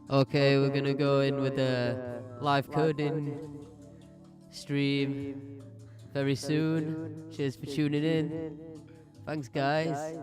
Okay, we're gonna go in with a live coding stream very soon. Cheers for tuning in. Thanks, guys.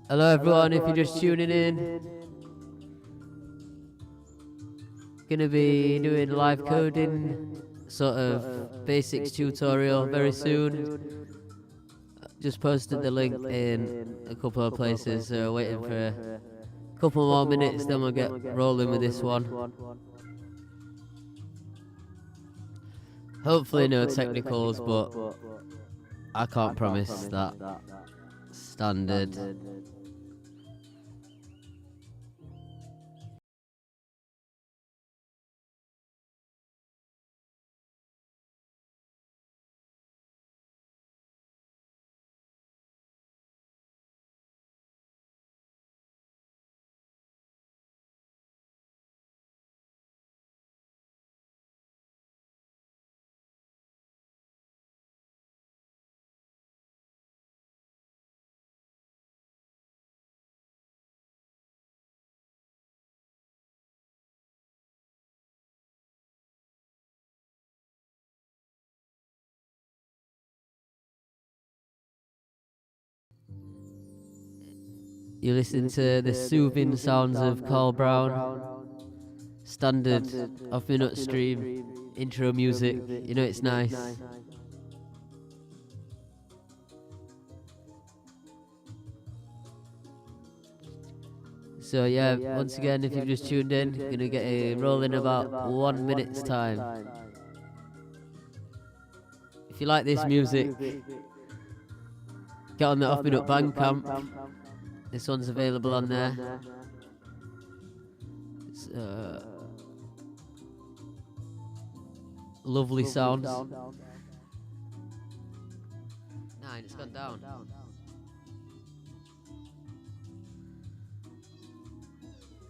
Hello, everyone. If you're just tuning in, gonna be doing live coding, sort of basics tutorial very soon. Just posted the link in a couple of places, so waiting for a couple more minutes, then we'll get rolling with this one. Hopefully no technicals, but I can't promise that. Standard. You listen to the soothing sounds of Carl Brown, standard off-minute stream, intro music. You know it's nice. So yeah, once again, if you've just tuned in, you're gonna get a roll in about 1 minute's time. If you like this music, get on the Off Minute Bandcamp. This one's available on there. It's, lovely sounds. 9, it's gone down.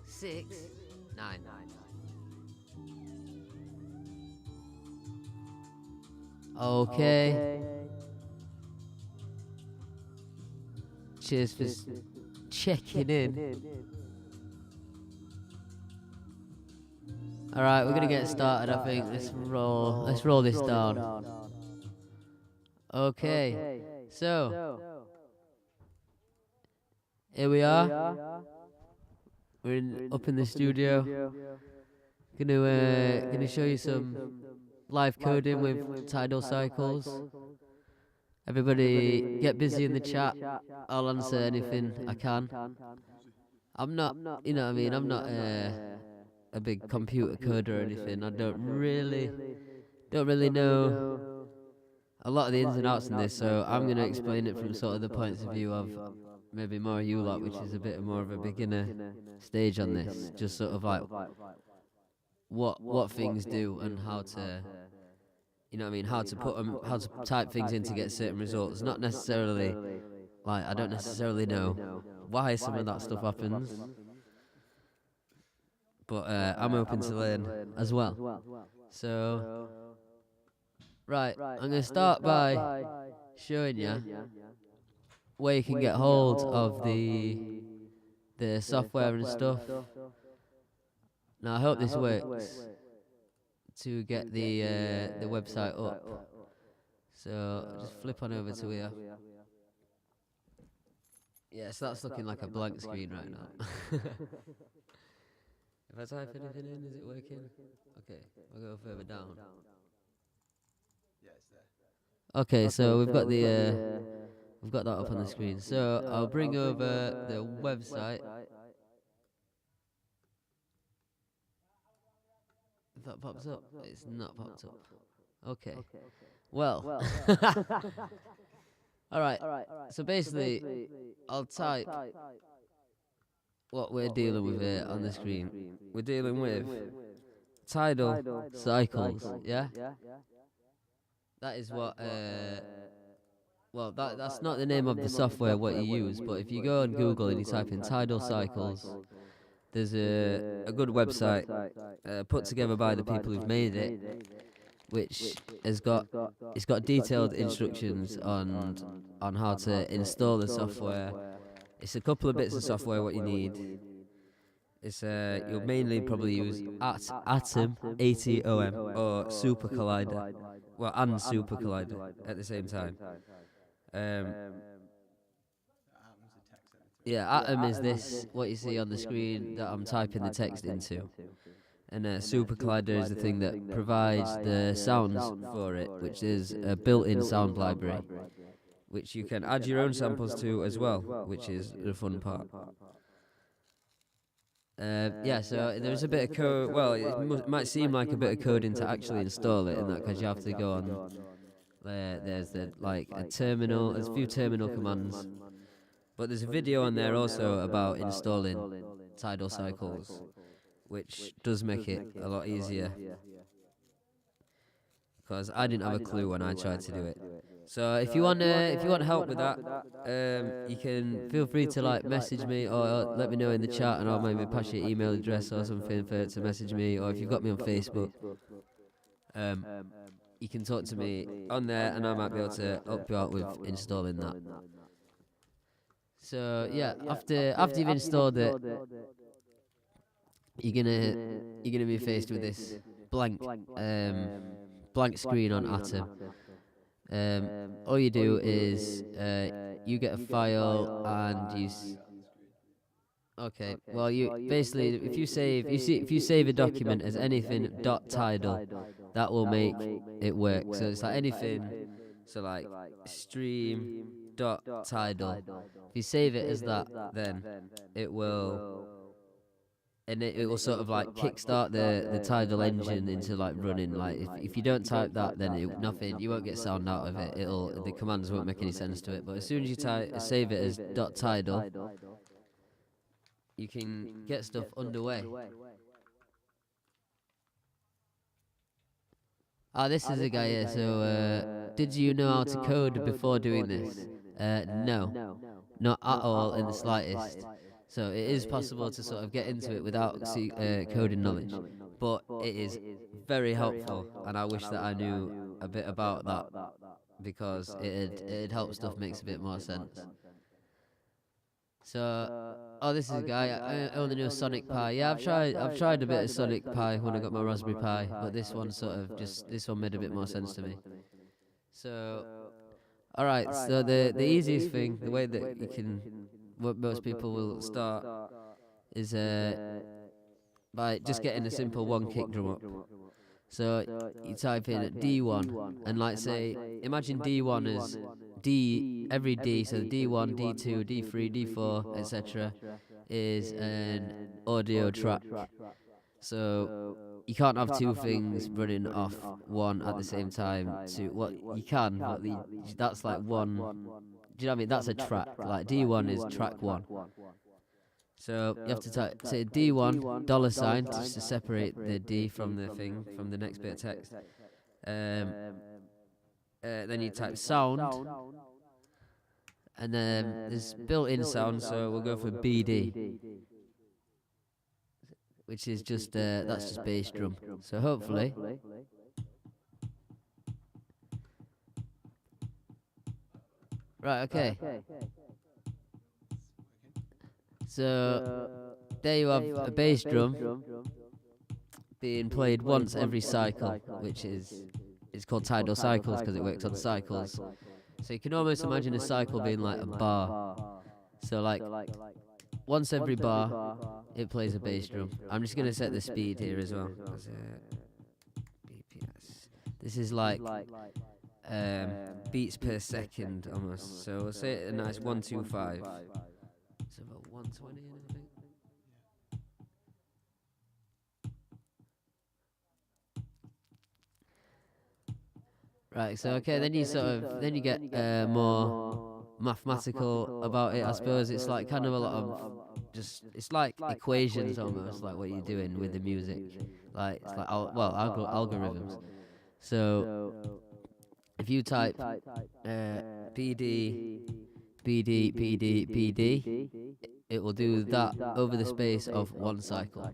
6, 9. Okay. Cheers for checking in. Alright, we're gonna get started, I think. Let's roll this down. Okay, so here we are. We're up in the studio. Gonna show you some live coding with Tidal Cycles. Everybody get busy in the chat. I'll answer anything I can. I'm not, you know what I mean, I'm not a big computer coder or anything. I don't really know a lot of the ins and outs in this, so I'm going to explain it from sort of the points of view of maybe more you lot, which is a bit more of a beginner stage on this. Just sort of like what things do and how to, you know what I mean, how to put them, how to type things in to get certain results. Not necessarily, like, I don't necessarily know why some of that stuff happens, but I'm open to learn as well. So, right, I'm going to start by showing you where you can get hold of the software and stuff. Now, I hope this works to get the website up. So I'll just flip on over to here. Yeah, so that's looking like a blank screen right now. If I type anything in, is it working? Okay, I'll go further down. Yeah, it's there. Okay, so we've got the we've got that up on the screen. So I'll bring over the website. If that pops up, it's not popped up. Okay. Well. All right. So basically, I'll type what we're dealing with here on the screen. We're dealing with Tidal Cycles. Yeah. That is what. Well, that's not the name of the software what you use, but if you go on Google and you type in Tidal Cycles, there's a good website put together by the people who've made it, which has got detailed instructions on how to install the software. It's a couple of bits of software what you need. It's you'll mainly probably use Atom, ATOM, or Super Collider. Well, and Super Collider at the same time. Yeah, Atom is this, what you see on the screen that I'm typing the text into. And Super Collider is the thing that provides the sounds for it, which is a built-in sound library, which you can add your own samples to as well, which is the fun part. Yeah, so there's a bit of code. Well, it might seem like a bit of coding to actually install it, and that because you have to go on. There's like a terminal. There's a few terminal commands, but there's a video on there also about installing Tidal Cycles, which does make it a lot easier. Because I didn't have a clue when I tried to do it. So if you want help with that, you can feel free to like message me or let me know in the chat, and I'll maybe pass your email address or something for to message me. Or if you've got me on Facebook, you can talk to me on there, and I might be able to help you out with installing that. So yeah, after you've installed it, you're gonna be faced with this blank screen on Atom. All you do is you get a file and you. Okay. Well, you basically if you save a document as anything .tidal, that will make it work. So it's like anything. So like stream .tidal. If you save it as that, then it will. And it will sort of like kickstart the Tidal engine into like running. Like if you don't type that, then you won't get sound out of it. The commands won't make any sense to it. But as soon as you save it as .tidal, you can get stuff underway. This is a guy here. So did you know how to code before doing this? No, not at all in the slightest. So it is possible to sort of get into it without coding knowledge, but it is very helpful, and I wish that I knew a bit about that because it'd help stuff makes a bit more sense. So, this is a guy. I only know Sonic Pi. Yeah, I've tried a bit of Sonic Pi when I got my Raspberry Pi, but this one made a bit more sense to me. So, All right. So the easiest thing, the way that you can, what most people will start is by just getting a simple one kick drum up. So you type in D1 and like say, imagine D1 as D, every D, so D1, D2, D3, D4, etc. is an audio track. So you can't have two things running off one at the same time. To what you can, but that's like one. Do you know what I mean? That's a track. Like D1 is track one. So you have to say D1 dollar sign just to separate the D from the thing from the next bit of text. Then you type sound, and then there's built-in sound. So we'll go for BD, which is just that's just bass drum. So hopefully. Right, okay. So there you have a bass drum being played once every cycle, which is it's called tidal cycles because it works on cycles. So you can almost imagine a cycle being like a bar. So like once every bar, it plays a bass drum. I'm just gonna set the speed here as well. BPS. This is like beats per second almost. So we'll say a nice 125. It's about 120, I think. Right. So okay, then you get more mathematical about it. I suppose it's like kind of a lot of it's like equations almost, like what you're doing with the music. Like it's like algorithms. So if you type PD, PD, PD, PD, it will do that over the space of one cycle.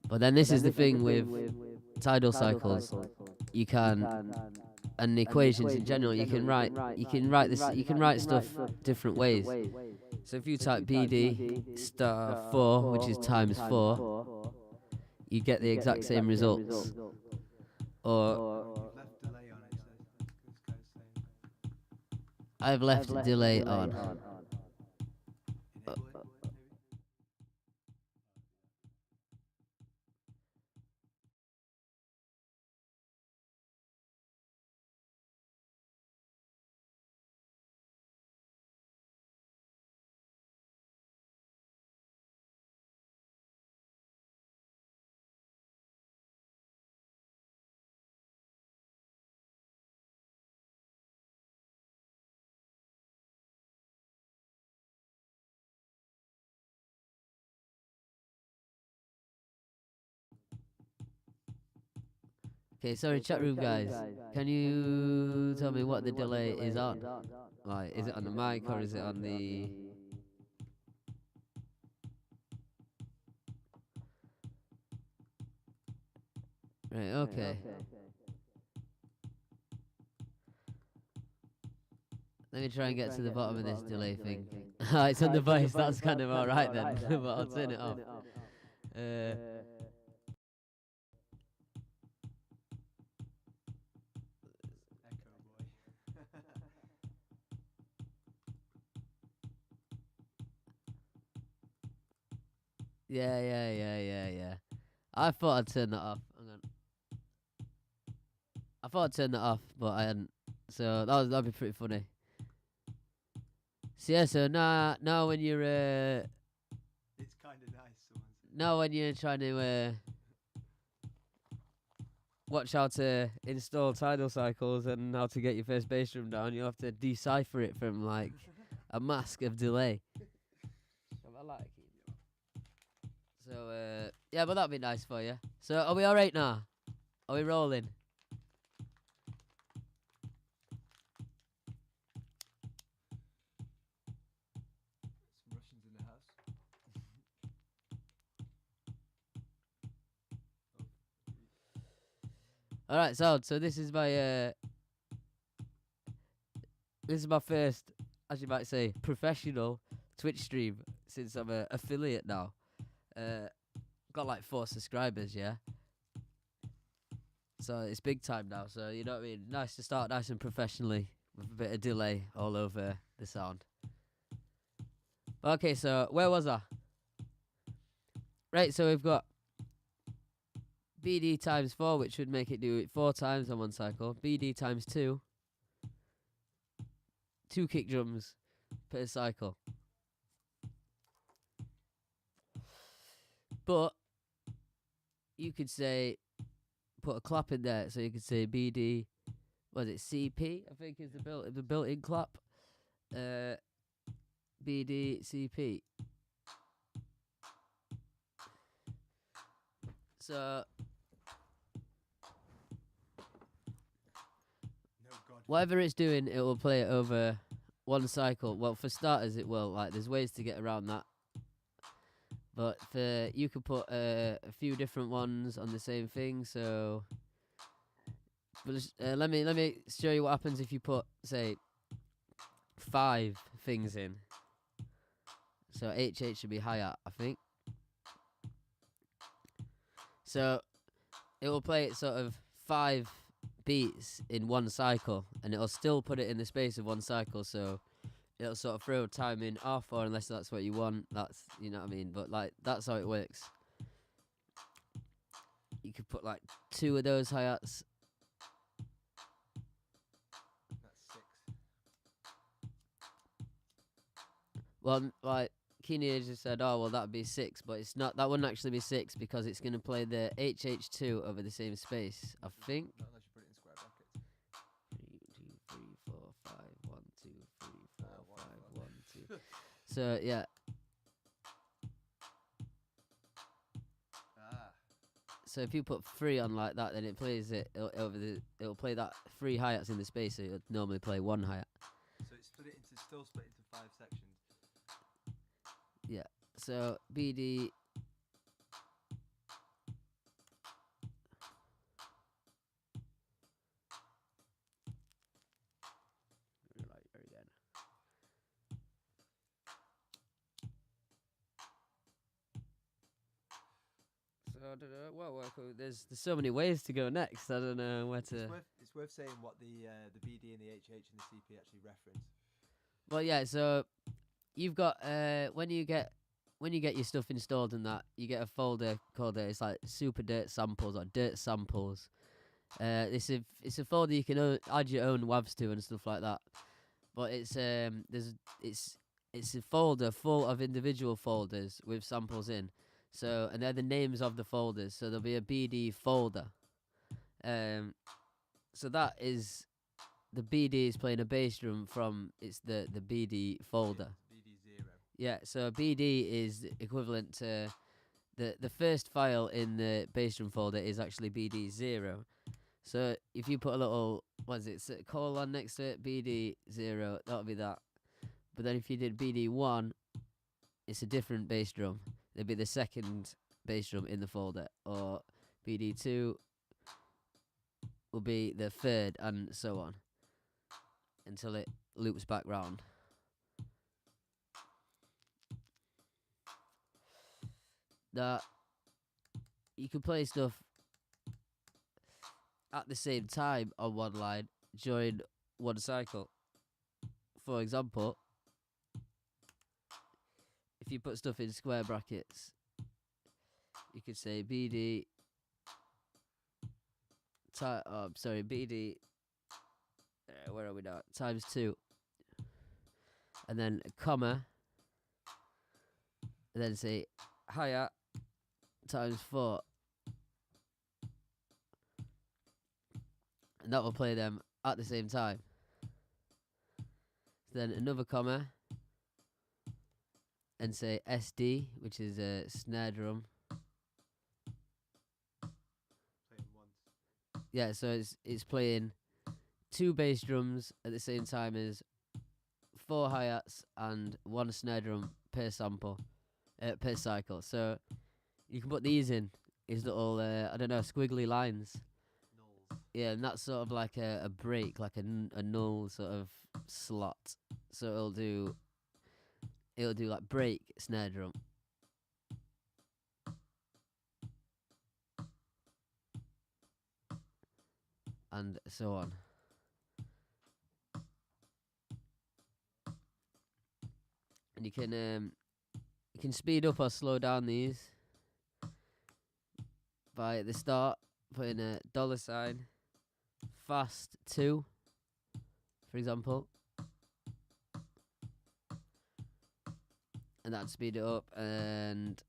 But then this is the thing with tidal cycles. You can, and equations in general, you can write stuff different ways. So if you type BD star 4, which is times 4, you get the exact same results. Or I've left delay on. Okay, sorry, chat room guys. Can you tell me what the delay is on? Like, is it on the mic or is it on the... Right, okay. Let me try and get to the bottom of this delay thing. It's on the voice, that's kind of alright then, but I'll turn it off. Yeah. I thought I'd turn that off. Hang on. I thought I'd turn that off, but I hadn't. So that'd be pretty funny. So yeah, so now when you're it's kind of nice. now when you're trying to watch how to install tidal cycles and how to get your first bass drum down, you have to decipher it from like a mask of delay. I like it. So yeah, but that'd be nice for you. So are we all right now? Are we rolling? Some Russians in the house. All right, so this is my first, as you might say, professional Twitch stream since I'm an affiliate now. Got like 4 subscribers, yeah. So it's big time now. So you know what I mean. Nice to start nice and professionally with a bit of delay all over the sound. Okay, so where was I? Right, so we've got BD times 4, which would make it do it 4 times on one cycle. BD times 2, 2 kick drums per cycle. But you could say, put a clap in there, so you could say BD, what is it, CP, I think is the built-in clap. BD, CP. So whatever it's doing, it will play it over one cycle. Well, for starters, it will. Like, there's ways to get around that. But you could put a few different ones on the same thing. So, let me show you what happens if you put, say, 5 things in. So HH should be hi-hat, I think. So it will play it sort of 5 beats in one cycle, and it'll still put it in the space of one cycle. So it'll sort of throw timing off, or unless that's what you want. That's, you know what I mean. But like, that's how it works. You could put like 2 of those hi-hats. That's 6. Well, like Keeney just said, oh well, that'd be 6, but it's not. That wouldn't actually be 6 because it's gonna play the HH2 over the same space, I think. Not unless you put it in square brackets. 3, 2, 3, 4, 5, 1, 2, 3, 4, 5, 1, 2. So yeah. So if you put 3 on like that, then it plays it over the. It'll play that 3 hi-hats in the space. So it'll normally play 1 hi-hat. So it's still split into 5 sections. Yeah. So BD. Again. So I don't know. Well, there's so many ways to go next. I don't know where to. It's worth saying what the BD and the HH and the CP actually reference. Well, yeah. So you've got when you get your stuff installed and that, you get a folder called it's like Super Dirt Samples or Dirt Samples. It's a folder you can add your own WAVs to and stuff like that. But it's a folder full of individual folders with samples in. So, and they're the names of the folders. So there'll be a BD folder. So that is the BD is playing a bass drum from the BD folder. BD 0. Yeah. So BD is equivalent to the first file in the bass drum folder is actually BD 0. So if you put a little colon next to it, BD 0, that'll be that. But then if you did BD 1, it's a different bass drum. It'd be the second bass drum in the folder, or BD 2 will be the third, and so on, until it loops back round. That you can play stuff at the same time on one line during one cycle. For example, if you put stuff in square brackets, you could say BD. BD. Where are we now? Times 2, and then a comma, and then say hi-hat times 4, and that will play them at the same time. Then another comma, and say SD, which is a snare drum. Playing once. Yeah, so it's playing 2 bass drums at the same time as 4 hi-hats and 1 snare drum per sample, per cycle. So you can put these in these little squiggly lines. Nulls. Yeah, and that's sort of like a break, like a null sort of slot. So it'll do like break snare drum. and so on. And you can speed up or slow down these by at the start putting a $sign fast 2, for example, and that'd speed it up, and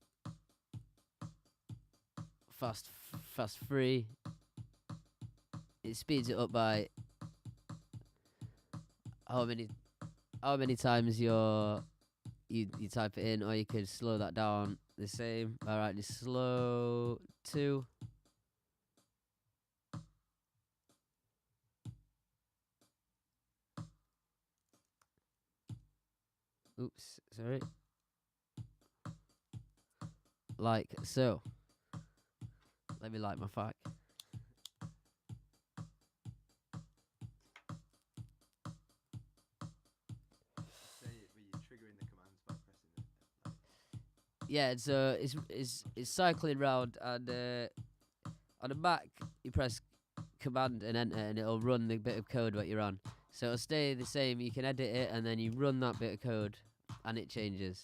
fast 3, it speeds it up by how many times you type it in, or you could slow that down the same. Alright, just slow 2. Oops, sorry. Like so. Let me light my fac. Yeah, so it's cycling round, and on the Mac you press Command and Enter, and it'll run the bit of code what you're on. So it'll stay the same. You can edit it, and then you run that bit of code, and it changes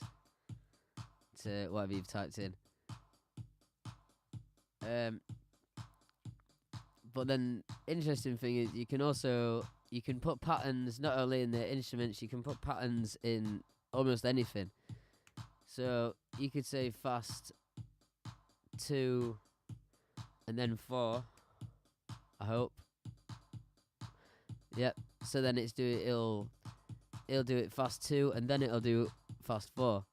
to whatever you've typed in. But then interesting thing is you can put patterns not only in the instruments, you can put patterns in almost anything. So you could say fast 2 and then 4, I hope. Yep. So then it'll do it fast 2 and then it'll do fast 4.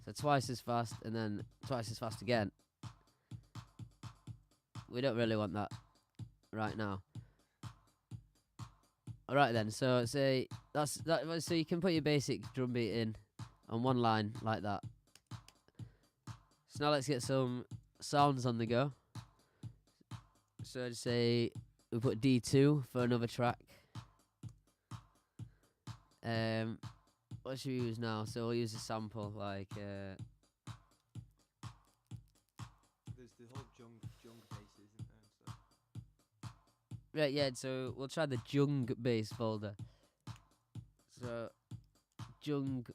So twice as fast and then twice as fast again. We don't really want that right now. Alright then, so say that's that. So you can put your basic drum beat in on one line like that. So now let's get some sounds on the go. So I'd say we put D2 for another track. What should we use now? So we'll use a sample like There's the whole jung bass, isn't there, and stuff. right, yeah, so we'll try the jung bass folder. So jung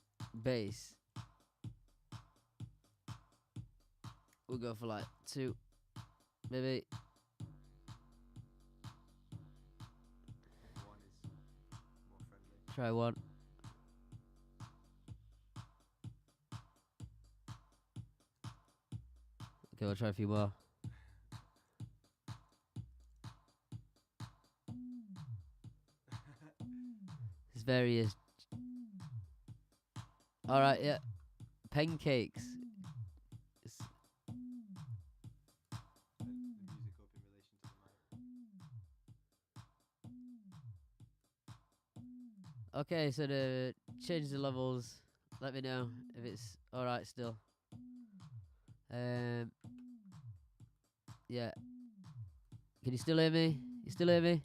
bass. We'll go for like 2, maybe. 1 is more friendly. Try 1. Okay, we'll try a few more. There's various. Alright, yeah. Pancakes. It's The music up in relation to the mic. okay, so to change the levels, let me know if it's alright still. Yeah. Can you still hear me? You still hear me?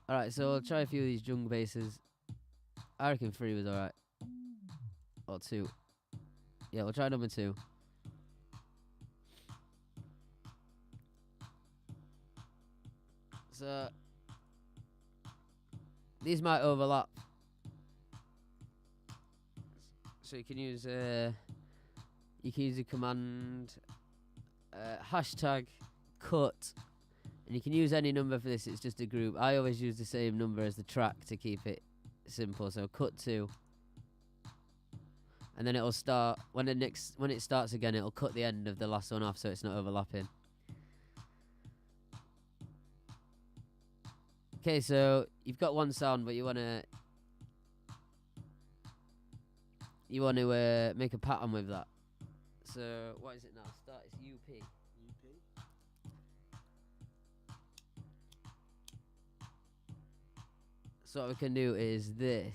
Alright, so I'll try a few of these jung basses. I reckon 3 was alright. Or 2. Yeah, we'll try number 2. So these might overlap. So you can use a command hashtag cut, and you can use any number for this. It's just a group. I always use the same number as the track to keep it simple. So cut 2, and then it'll start when it starts again. It'll cut the end of the last one off, so it's not overlapping. Okay, so you've got one sound, but you wanna make a pattern with that. So what is it now? Start is UP. So what we can do is this.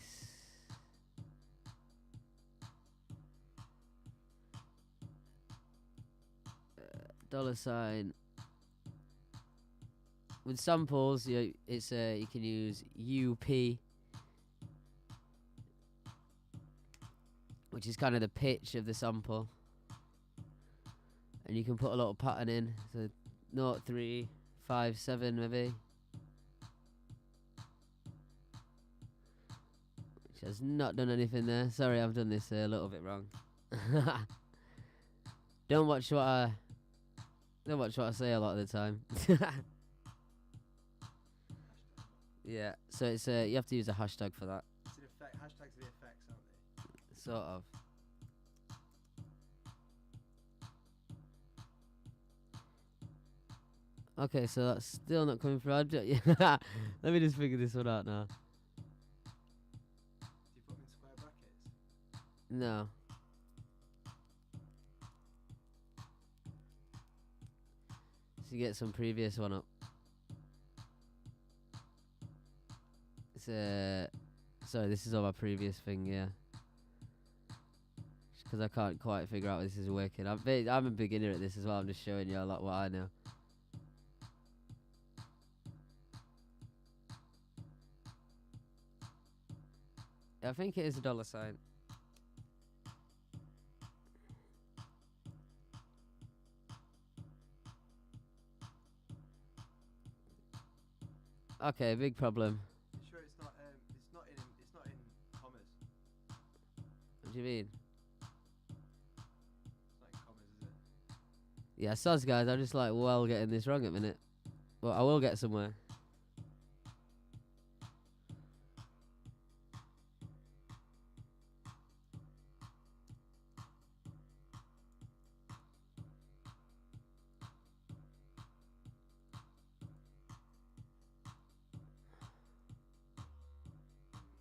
$. With samples, you can use UP, which is kind of the pitch of the sample. And you can put a little pattern in, so 0, 3, 5, 7 maybe. Which has not done anything there. Sorry, I've done this a little bit wrong. Don't watch what I say a lot of the time. Yeah, so it's you have to use a hashtag for that. It's an effect. Hashtags are the effects, aren't they? Sort of. Okay, so that's still not coming through. Let me just figure this one out now. Do you put them in square brackets? No. So you get some previous one up. It's sorry, this is on my previous thing, yeah. Because I can't quite figure out how this is working. I'm a beginner at this as well. I'm just showing you a lot what I know. I think it is a $sign. Okay, big problem. You sure it's not in commas? What do you mean? It's not in commas, is it? Yeah, soz guys, I'm just like getting this wrong at the minute. But I will get somewhere.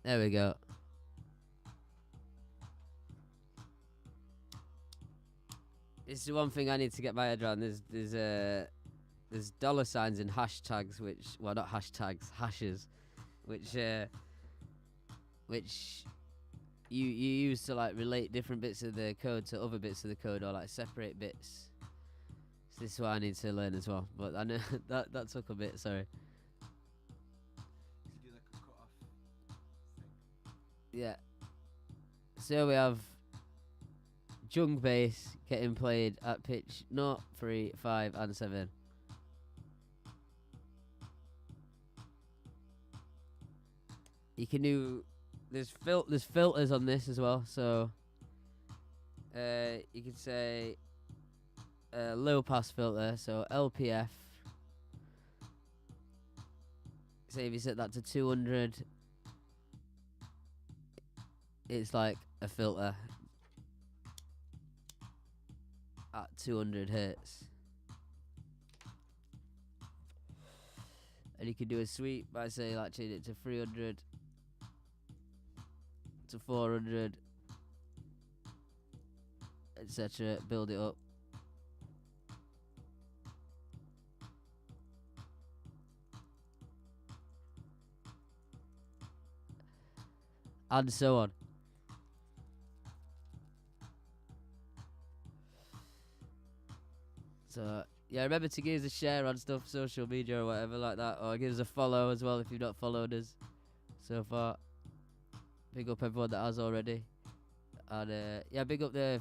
There we go. This is the one thing I need to get my head around. There's $signs and hashtags, well, not hashtags, hashes, which you use to like relate different bits of the code to other bits of the code, or like separate bits. So this is what I need to learn as well. But I know that took a bit. Sorry. You do like a cut off thing. Yeah. So we have jung bass getting played at pitch 0, 3, 5, and 7. You can do there's filters on this as well, so you can say low pass filter, so LPF. Say if you set that to 200, it's like a filter at 200 hertz. And you can do a sweep by say like change it to 300 to 400, etc. Build it up. And so on. So yeah, remember to give us a share on stuff, social media or whatever like that, or give us a follow as well if you've not followed us so far. Big up everyone that has already, and yeah, big up got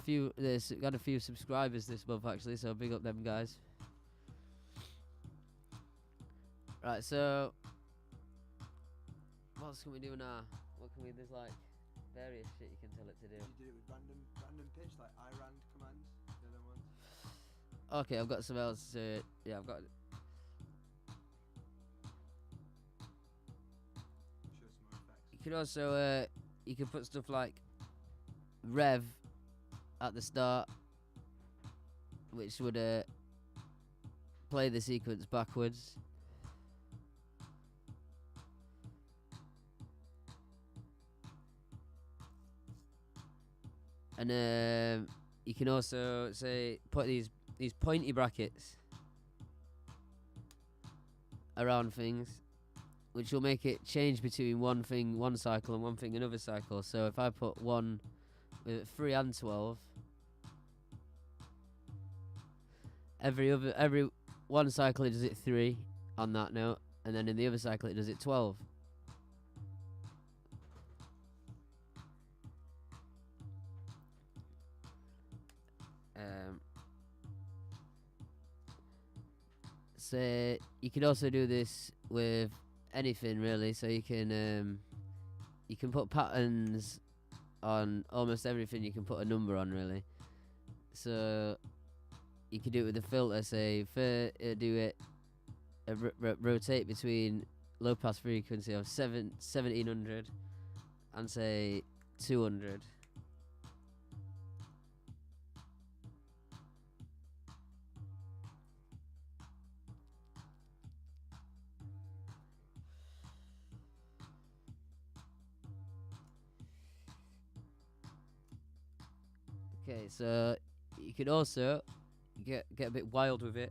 a few subscribers this month actually, so big up them guys. Right, so what else can we do now? There's like various shit you can tell it to do. You did it with random pitch, like iRand commands, the other ones. Okay, I've got some else. Yeah, I've got. Show some more effects. You can also you can put stuff like rev at the start, which would play the sequence backwards. And you can also say put these pointy brackets around things, which will make it change between one cycle and one thing another cycle. So if I put one with 3 and 12, every one cycle it does it 3 on that note, and then in the other cycle it does it 12. So you can also do this with anything really. So you can put patterns on almost everything. You can put a number on really. So you can do it with a filter. Say do it rotate between low pass frequency of 1700 and say 200. Okay, so you can also get a bit wild with it.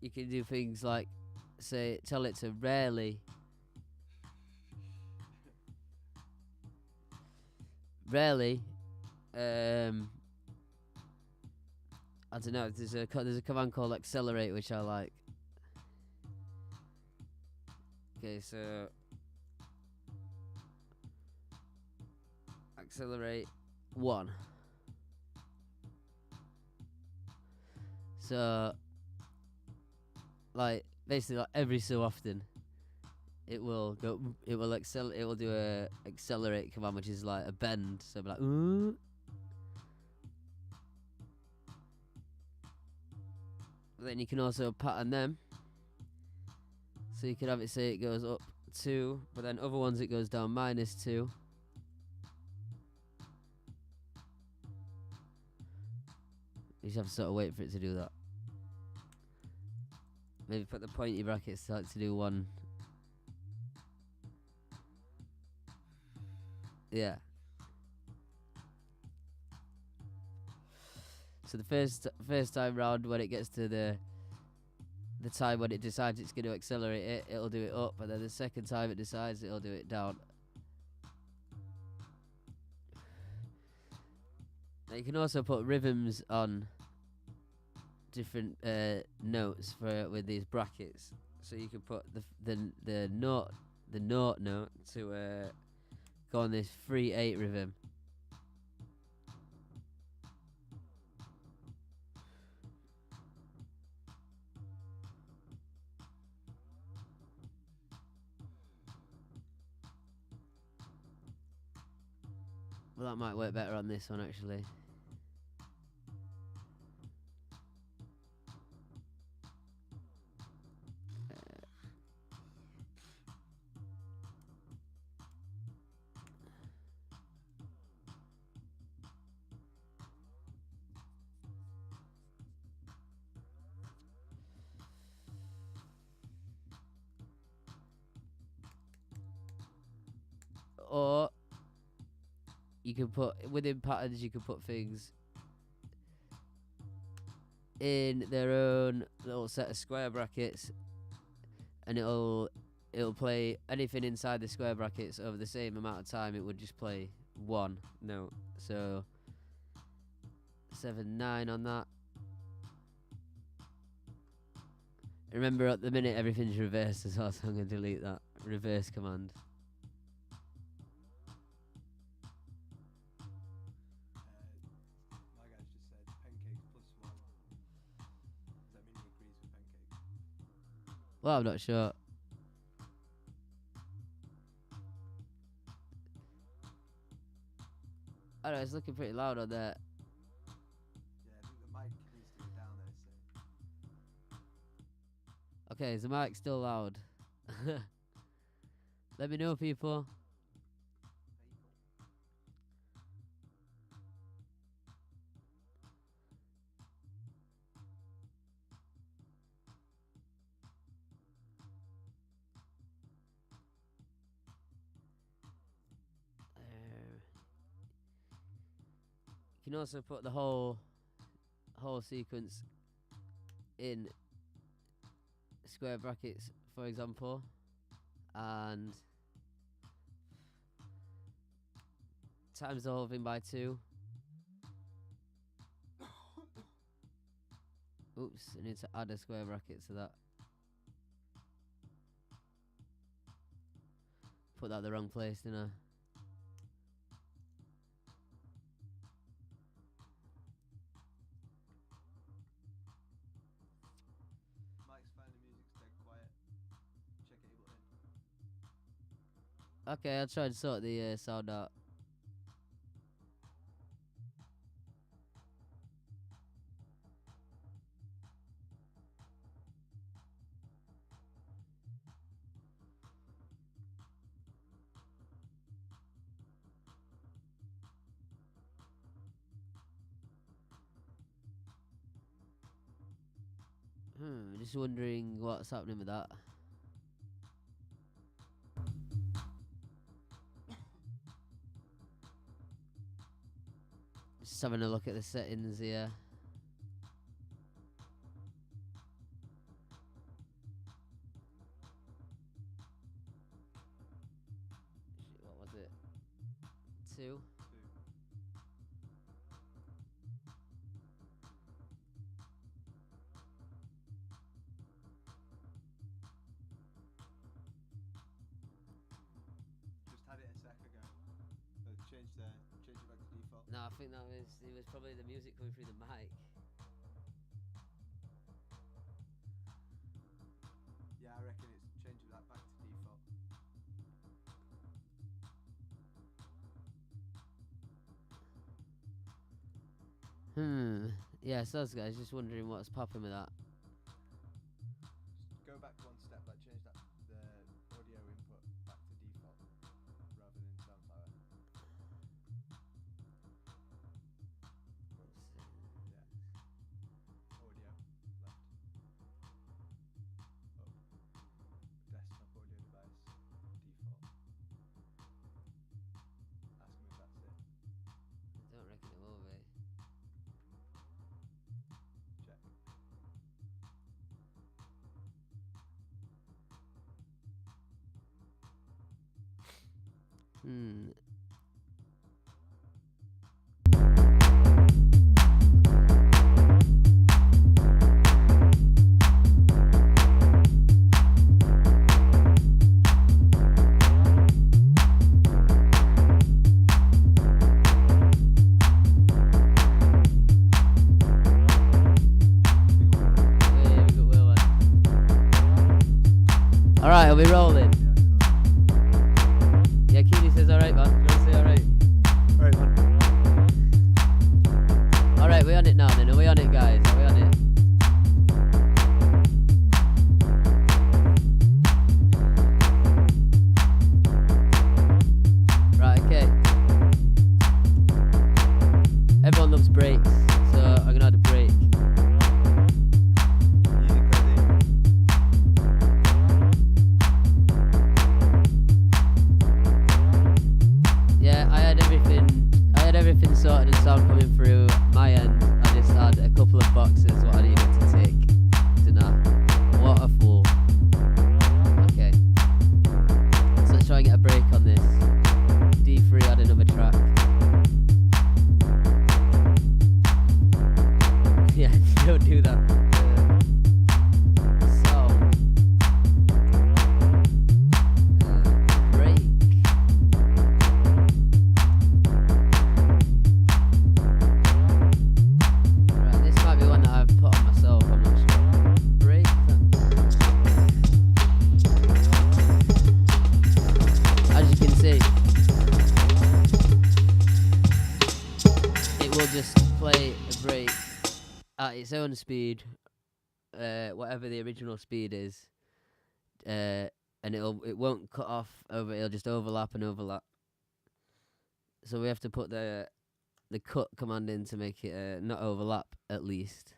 You can do things like, say, tell it to rarely I don't know, there's a command called accelerate which I like. Okay, so accelerate 1. So like basically like every so often it will do a accelerate command, which is like a bend, so it'll be like ooh. Then you can also pattern them, so you can have it say it goes up 2, but then other ones it goes down -2. You just have to sort of wait for it to do that. Maybe put the pointy brackets to do 1. Yeah. So the first time round, when it gets to the time when it decides it's going to accelerate it, it'll do it up, and then the second time it decides, it'll do it down. Now you can also put rhythms on different notes with these brackets. So you can put the note to go on this 3/8 rhythm. Well, that might work better on this one actually. Or you can put within patterns, you can put things in their own little set of square brackets, and it'll play anything inside the square brackets over the same amount of time. It would just play 1 note. So 7/9 on that. Remember, at the minute everything's reversed as well, so I'm going to delete that reverse command. My guy's just said pancakes +1. Does that mean he agrees with pancakes? Well, I'm not sure. I don't know, it's looking pretty loud on there. Yeah, I think the mic needs to go down there, so. Okay, is the mic still loud? Let me know, people. You can also put the whole sequence in square brackets, for example, and times the whole thing by 2. Oops, I need to add a square bracket to that. Put that in the wrong place, didn't I? Okay, I'll try and sort the sound out. Just wondering what's happening with that. Just having a look at the settings here. Shit, what was it? 2. Just had it a sec ago. Change it back to default. No, I think it was probably the music coming through the mic. Yeah, I reckon it's changing that back to default. Yeah, so those guys just wondering what's popping with that. Just go back one step, like change the audio input back to default rather than Soundflower. Yeah. Audio left. Up. Desktop audio device default. Ask me if that's it. I don't reckon it will be. Check. Alright, are we rolling? Yeah, Keely says alright, man. Do you want to say alright? Alright, man. Alright, we on it now then. Are we on it, guys? Are we on it? Right, okay. Everyone loves breaks, so I'm gonna add a break. Yeah, I had everything sorted and sound coming through my end. I just had a couple of boxes what I needed to tick. Dunno. What a fool. Okay. So let's try and get a break on this. D3, add another track. Yeah, don't do that. Break. Right, this might be one that I've put on myself, I'm not sure. Break, as you can see, it will just play a break at its own speed, whatever the original speed is, and it won't cut off over. It'll just overlap and overlap. So we have to put the cut command in to make it not overlap at least.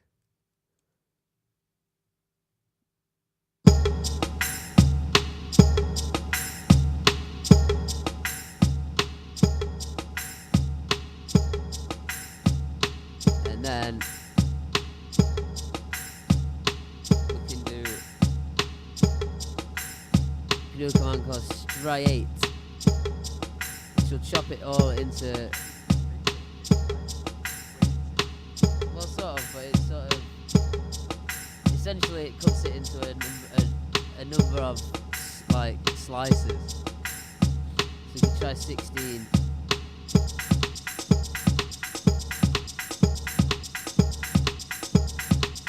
And then we can do a command called striate, which will chop it all into, well, sort of, but it's sort of, essentially it cuts it into a number of like slices. So you can try 16.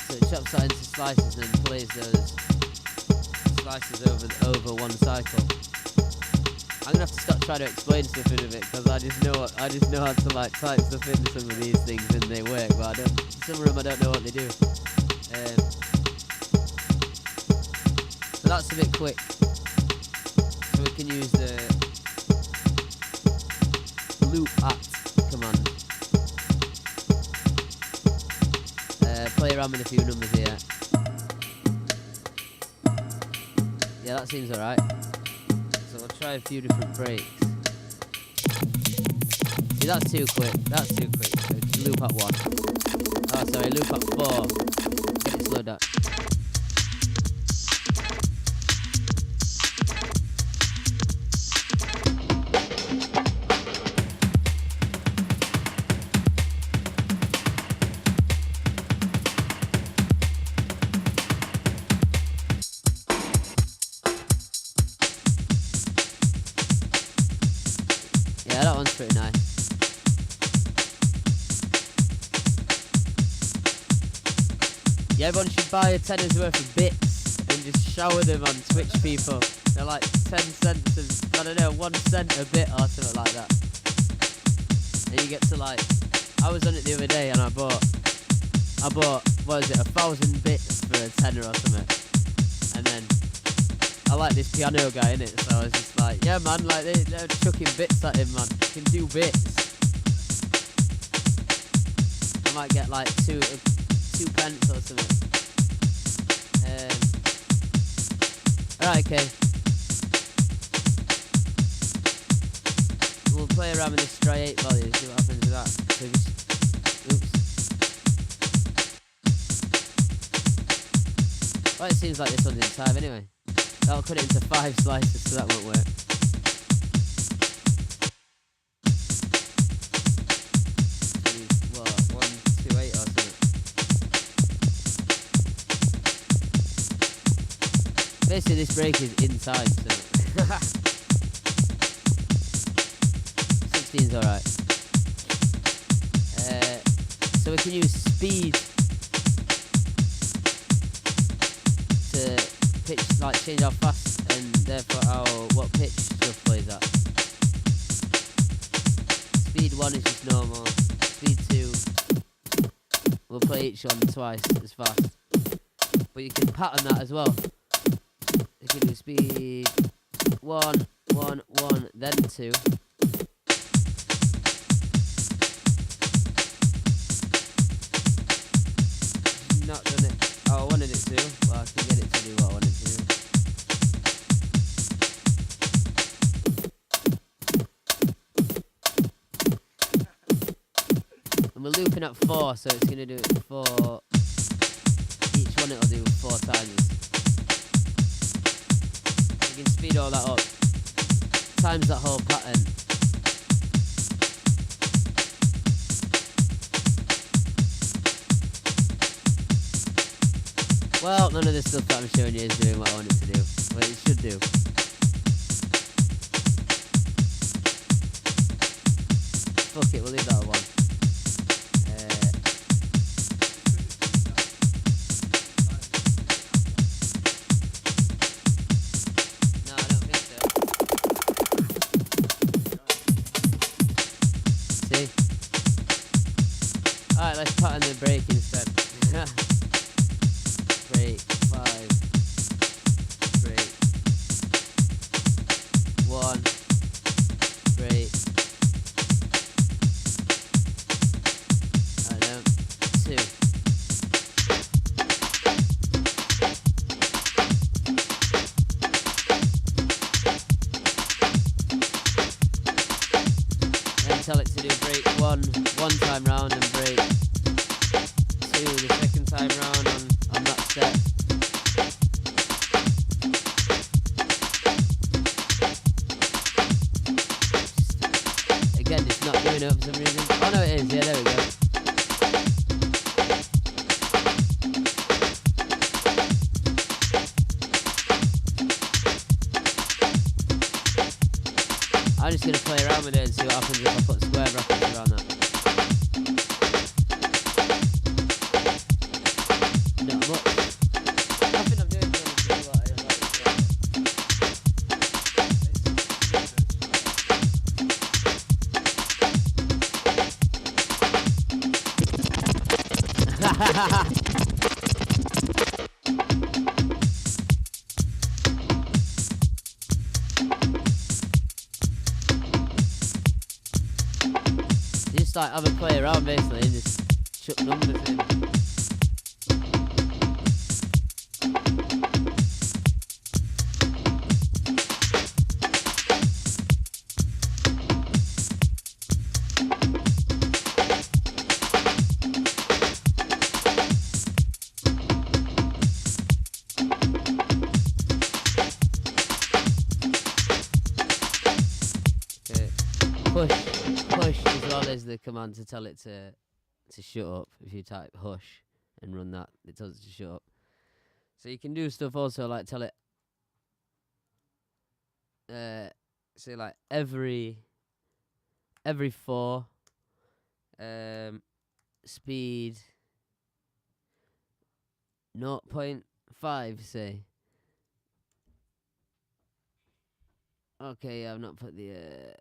So it chops that into slices and plays those slices over one cycle. I I'm gonna have to stop trying to explain stuff in a bit because I just know how to like type stuff into some of these things and they work, but some of them I don't know what they do. So that's a bit quick. So we can use the loop at command. Play around with a few numbers here. Yeah, that seems alright. So we'll try a few different breaks. See, that's too quick. That's too quick. So loop at 1. Oh, sorry, loop at 4. Get it slowed down. Yeah, that one's pretty nice. Yeah, everyone should buy a tenner's worth of bits and just shower them on Twitch people. They're like 10 cents of, I don't know, 1 cent a bit or something like that. And you get to like, I was on it the other day and I bought, what is it, 1,000 bits for a tenner or something. And then, I like this piano guy, innit? So I was just like, yeah man, like they're chucking bits at him, man. You can do bits. I might get like 2 pence or something. Alright, okay. We'll play around with this striate value, see what happens with that. So oops. Well, it seems like this one's in time anyway. That'll cut it into 5 slices, so that won't work. What, 128 or something? Basically, this break is in time, so 16's alright. So we can use speed to pitch, like change how fast and therefore what pitch stuff plays at. Speed 1 is just normal. Speed 2, we'll play each one twice as fast. But you can pattern that as well. You can do speed 1, 1, 1, then 2. Not done it. Oh, I wanted it to. Well, I can get it to do what I want it to do. And we're looping at 4, so it's going to do it 4. Each one it'll do 4 times. You can speed all that up. Times that whole pattern. Well, none of this stuff that I'm showing you is doing what I want it to do. Well, it should do. Fuck it, we'll leave that at 1. No, I don't think so. See? Alright, let's pattern the break instead. Break 5, break 1, break, I don't know, 2. Then tell it to do break 1 time round and break 2 the second time round on that step. Again, it's not doing it for some reason. Oh no, it is. Yeah, there we go. I'm just gonna play around with it and see what happens if I put square brackets around that. Not much. Nothing I'm doing to like like have a play around basically and just chuck numbers in. Push as well as the command to tell it to shut up. If you type hush and run that, it tells it to shut up. So you can do stuff also like tell it say like every 4 speed 0.5 say. Okay, I've not put the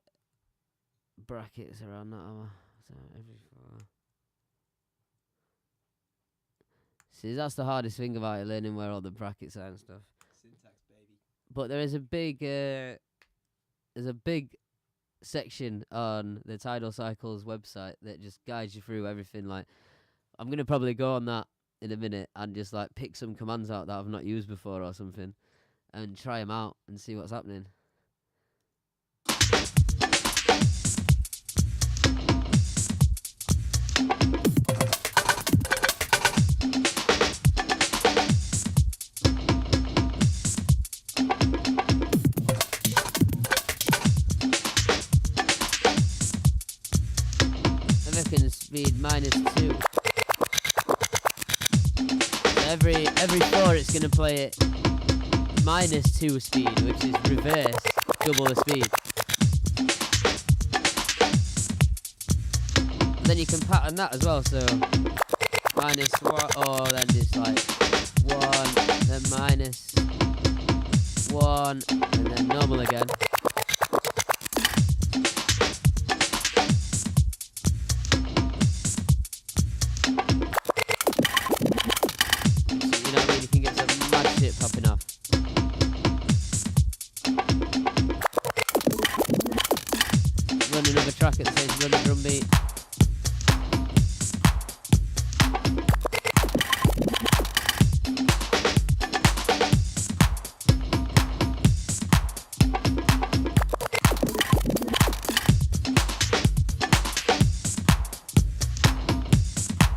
brackets around that, so every 4. See, that's the hardest thing about it, learning where all the brackets are and stuff. Syntax, baby. But there is a big section on the Tidal Cycles website that just guides you through everything. Like, I'm gonna probably go on that in a minute and just like pick some commands out that I've not used before or something, and try them out and see what's happening. Speed -2. Every 4 it's gonna play it -2 speed, which is reverse, double the speed. And then you can pattern that as well, so -1, or then just like 1, then -1, and then normal again. Popping off. Run another track at the same time, run a drum beat.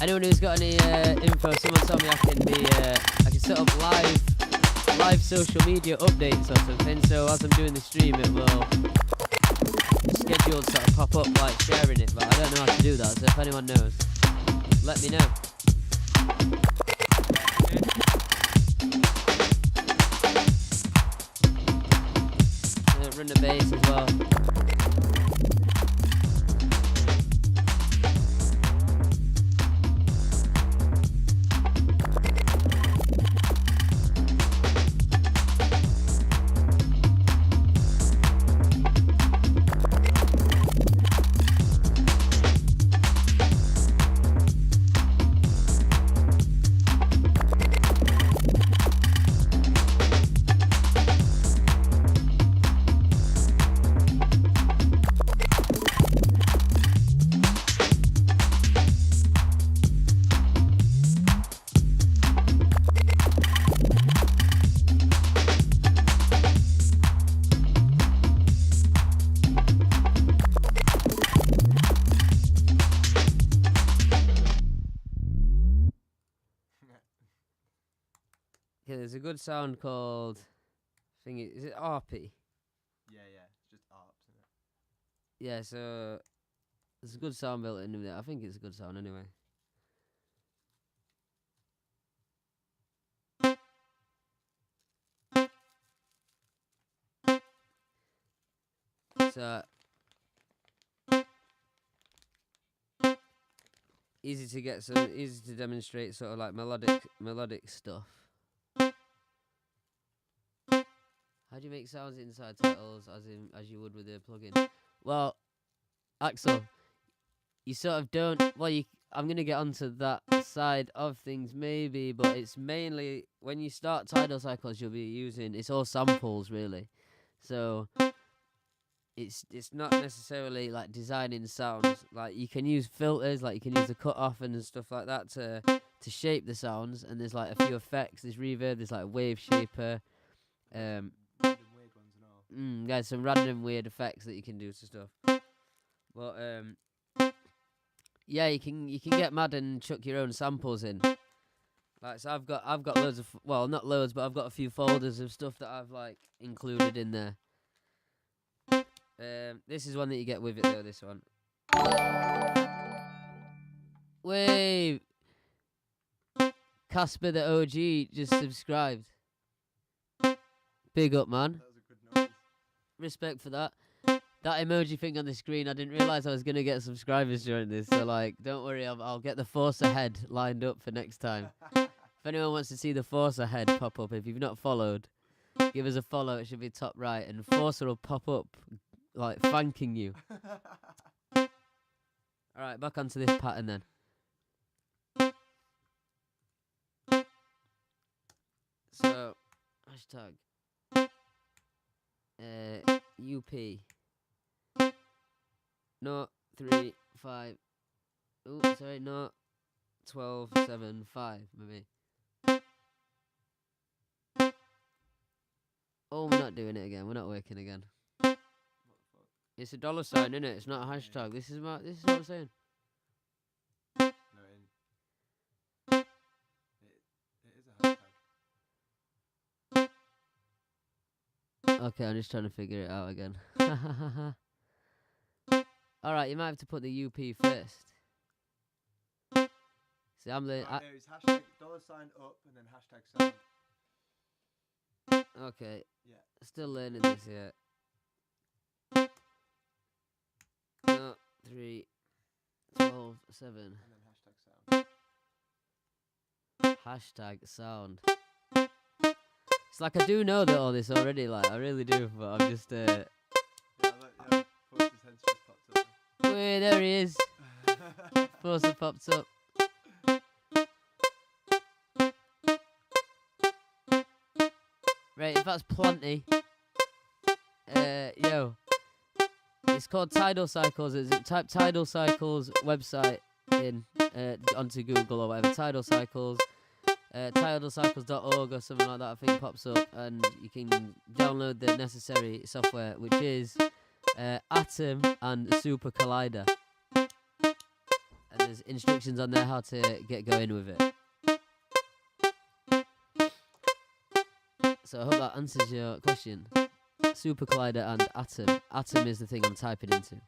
Anyone who's got any info, someone told me I can set up live social media updates or something, so as I'm doing the stream it will scheduled sort of pop up like sharing it, but I don't know how to do that, so if anyone knows, let me know. Run the bass as well. There's a good sound called is it RP? Yeah, it's just ARPs, isn't it? Yeah, so there's a good sound built into it. I think it's a good sound anyway. So easy to demonstrate sort of like melodic stuff. How do you make sounds inside titles as you would with a plugin? Well, Axel, you sort of don't. Well, I'm gonna get onto that side of things maybe, but it's mainly when you start Tidal Cycles, you'll be using it's all samples really. So it's not necessarily like designing sounds. Like you can use filters, like you can use the cutoff and stuff like that to shape the sounds. And there's like a few effects. There's reverb. There's like wave shaper. Random weird ones and all. There's some random weird effects that you can do to stuff. But yeah, you can get mad and chuck your own samples in. Like, so I've got loads of, well, not loads, but I've got a few folders of stuff that I've like included in there. This is one that you get with it though. This one. Wave. Casper the OG just subscribed. Big up, man. That was a good noise. Respect for that. That emoji thing on the screen, I didn't realise I was going to get subscribers during this. So, like, don't worry, I'll get the Force Ahead lined up for next time. If anyone wants to see the Force Ahead pop up, if you've not followed, give us a follow. It should be top right. And Force will pop up, like, thanking you. Alright, back onto this pattern then. So, hashtag UP. No 3 5. Oh, sorry, no 12 7 5 maybe. Oh, we're not doing it again. We're not working again. What the fuck? It's a dollar sign, innit? It's not a hashtag. This is what I'm saying. No, it is a hashtag. Okay, I'm just trying to figure it out again. Alright, you might have to put the UP first. See, I'm the. Right, it's hashtag $ up and then hashtag sound. Okay. Yeah. Still learning this yet. No, 3, 12, 7. And then Hashtag sound. It's like I do know that all this already, like I really do, but I'm just Yeah, look, yeah. Force's head just popped up. Wait, there he is. Force popped up. Right, if that's plenty. Yo. It's called Tidal Cycles. Type Tidal Cycles website in onto Google or whatever. Tidal Cycles. tidalcycles.org or something like that, I think pops up, and you can download the necessary software, which is Atom and Super Collider. And there's instructions on there how to get going with it. So I hope that answers your question. Super Collider and Atom. Atom is the thing I'm typing into.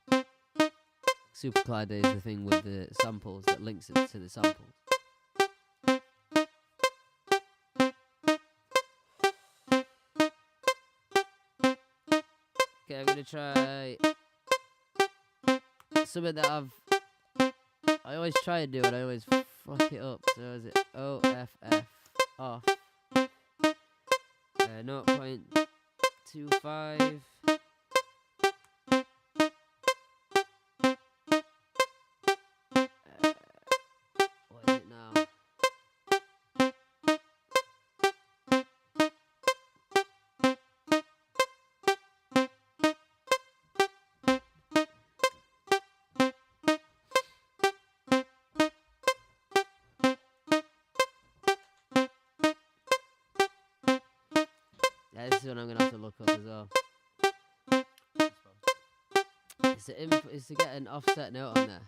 Super Collider is the thing with the samples that links it to the samples. Okay, I'm gonna try something that I always try and do and I always fuck it up. So is it OFF off 0.25. What is it now? Yeah, this is one I'm gonna have to look up as well. It's to get an offset note on there.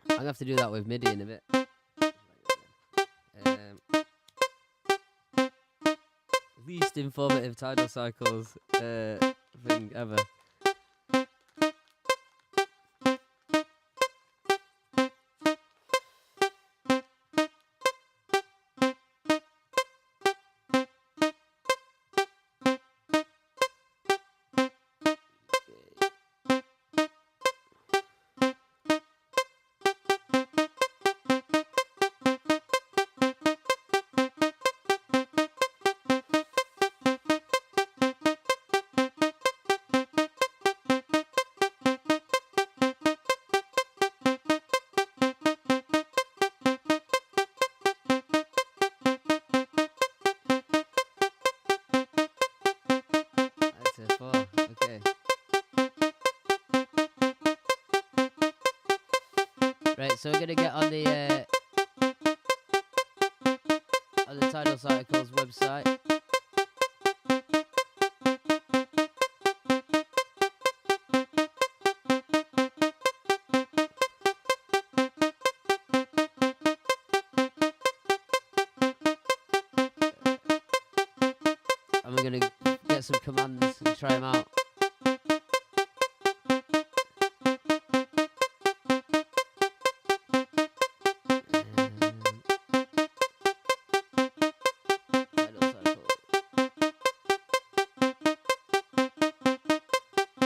I'm gonna have to do that with MIDI in a bit. Least informative Tidal Cycles thing ever. Right, so we're gonna get on the Tidal Cycles website. And we're gonna get some commands and try them out.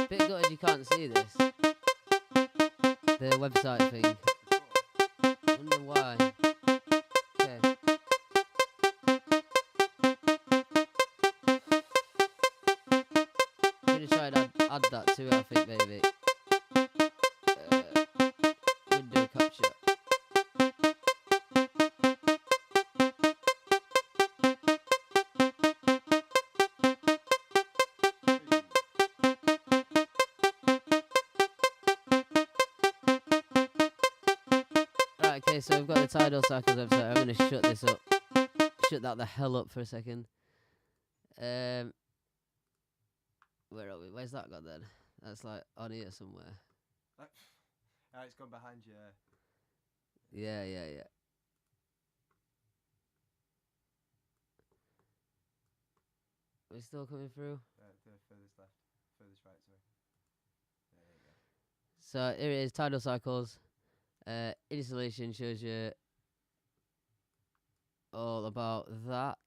Bit gutted you can't see this. The website thing. Wonder why. Okay. I'm gonna try and add that to it, I think, maybe. Window capture. Right, okay, so we've got the Tidal Cycles website. I'm gonna shut this up. Shut that the hell up for a second. Where are we? Where's that got then? That's like on here somewhere. It's gone behind you. Yeah. We're still coming through. The furthest left, furthest right. Sorry. There you go. So here it is, Tidal Cycles. Installation shows you all about that.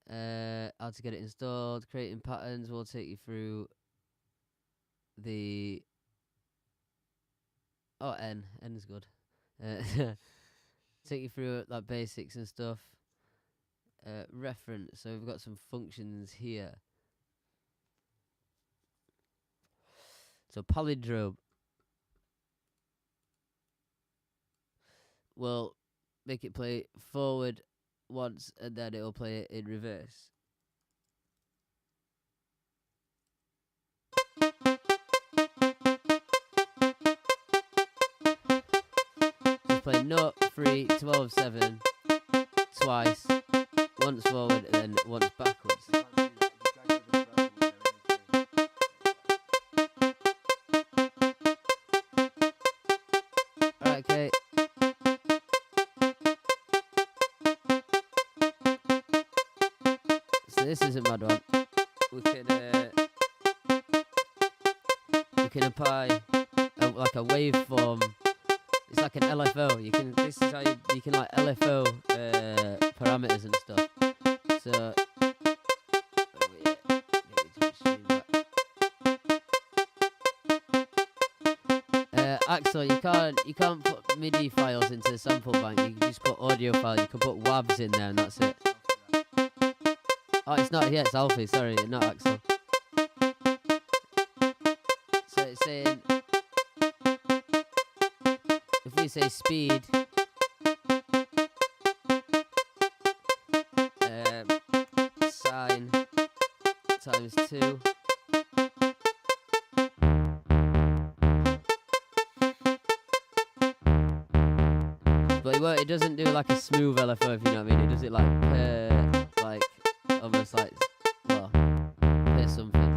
How to get it installed, creating patterns. We'll take you through the N is good. Take you through like basics and stuff. Reference. So we've got some functions here. So palindrome. We'll make it play forward once and then it'll play it in reverse. Just play note 3, 12, 7 twice, once forward and then once backwards. Alright, okay. So this is a mad one. We can apply like a waveform. It's like an LFO. This is how you can like LFO parameters and stuff. So Axel, you can't put MIDI files into the sample bank. You can just put audio files. You can put WAVs in there and that's it. Oh, it's not. Yeah, it's Alfie. Sorry, not Axel. So it's saying if we say speed, sine times 2. But it doesn't do like a smooth LFO, if you know what I mean. It does it like almost like, well, there's something.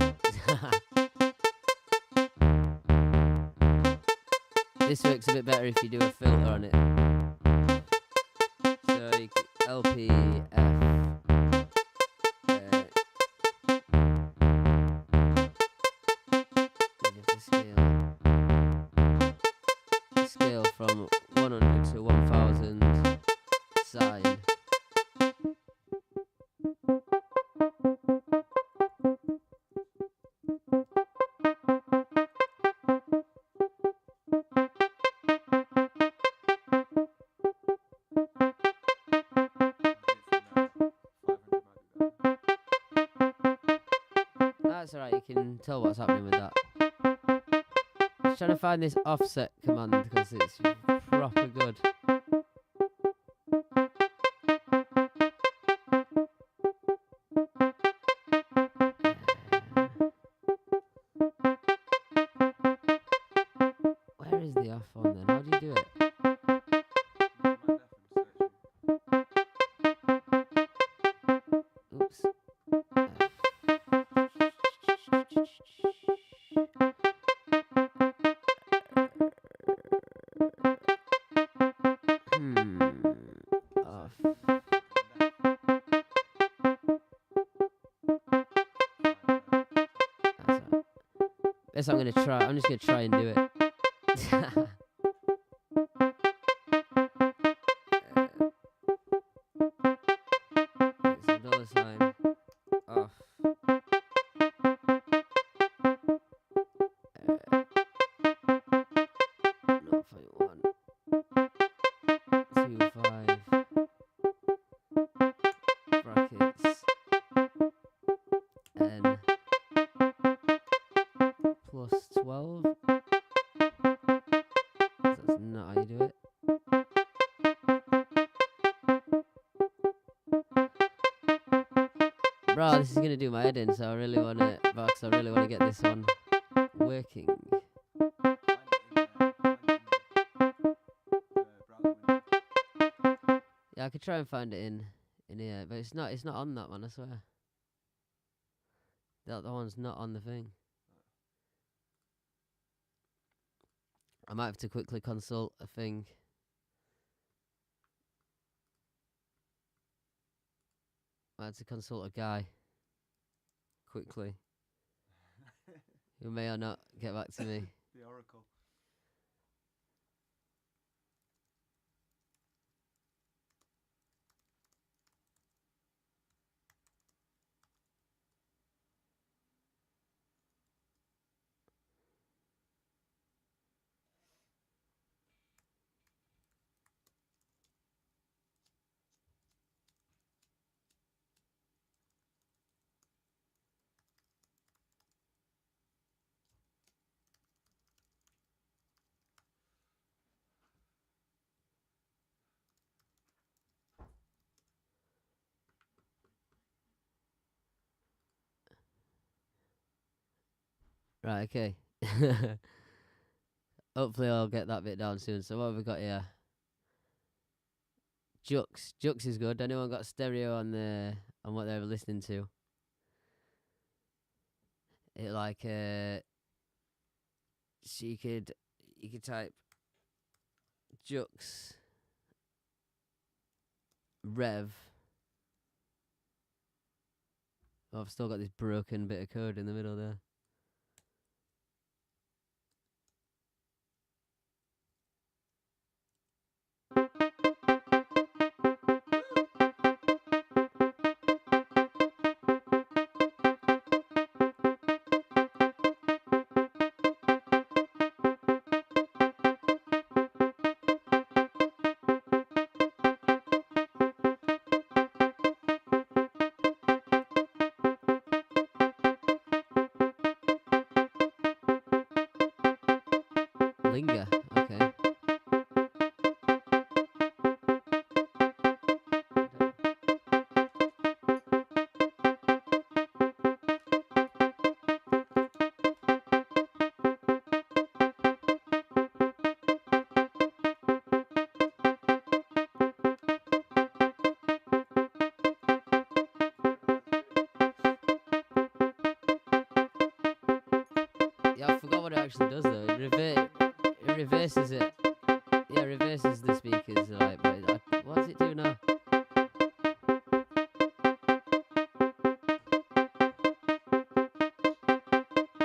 This works a bit better if you do a filter on it. So you can LP, F. Scale from 100 to 1000 sine. That's alright, you can tell what's happening with that. Just trying to find this offset command because it's proper good. Where is the off on there? then? How do you do it? Oops. Off. That's I'm gonna try. I'm just gonna try and do it. It's a dollar sign. Off. Not 0.1. 2 5 brackets n plus 12. That's not how you do it. Bro, this is gonna do my head in, so I really wanna get this one working. Yeah, I could try and find it in here, but it's not on that one, I swear. That one's not on the thing. I might have to quickly consult a thing. I had to consult a guy quickly who may or not get back to me. The Oracle. Right, okay. Hopefully I'll get that bit down soon. So what have we got here? Jux. Jux is good. Anyone got stereo on what they were listening to? It like so you could type Jux Rev. Oh, I've still got this broken bit of code in the middle there. Linger, okay. Yeah, I forgot what it actually does though. It reverses it. Yeah, it reverses the speakers. Like, but what does it do now?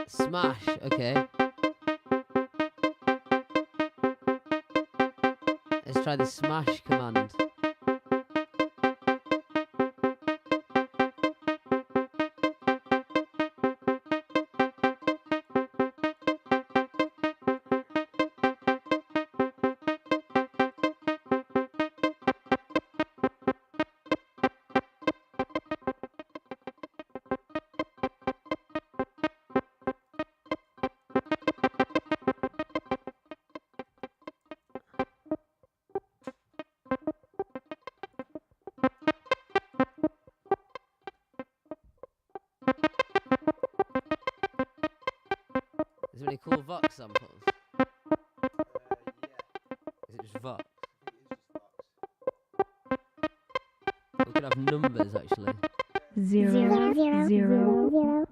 Smash. Okay. Let's try the smash command. There's really cool Vox samples. Yeah. it just Vox? It is just Vox. We could have numbers actually. 0, 0, 0.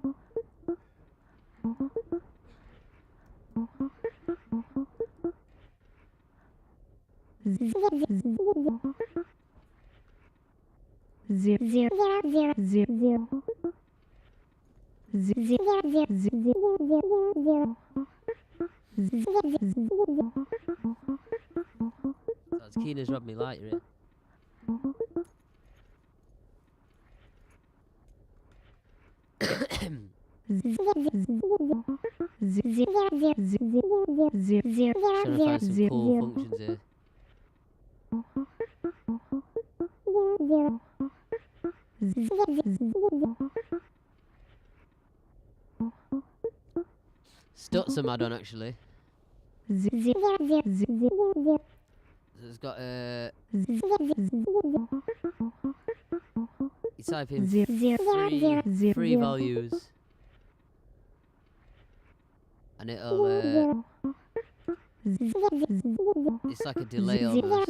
That's keen as Rob me lighter it. Trying to find some cool functions here. Stuts some add-on actually. So it's got you type in three values and it'll it's like a delay almost.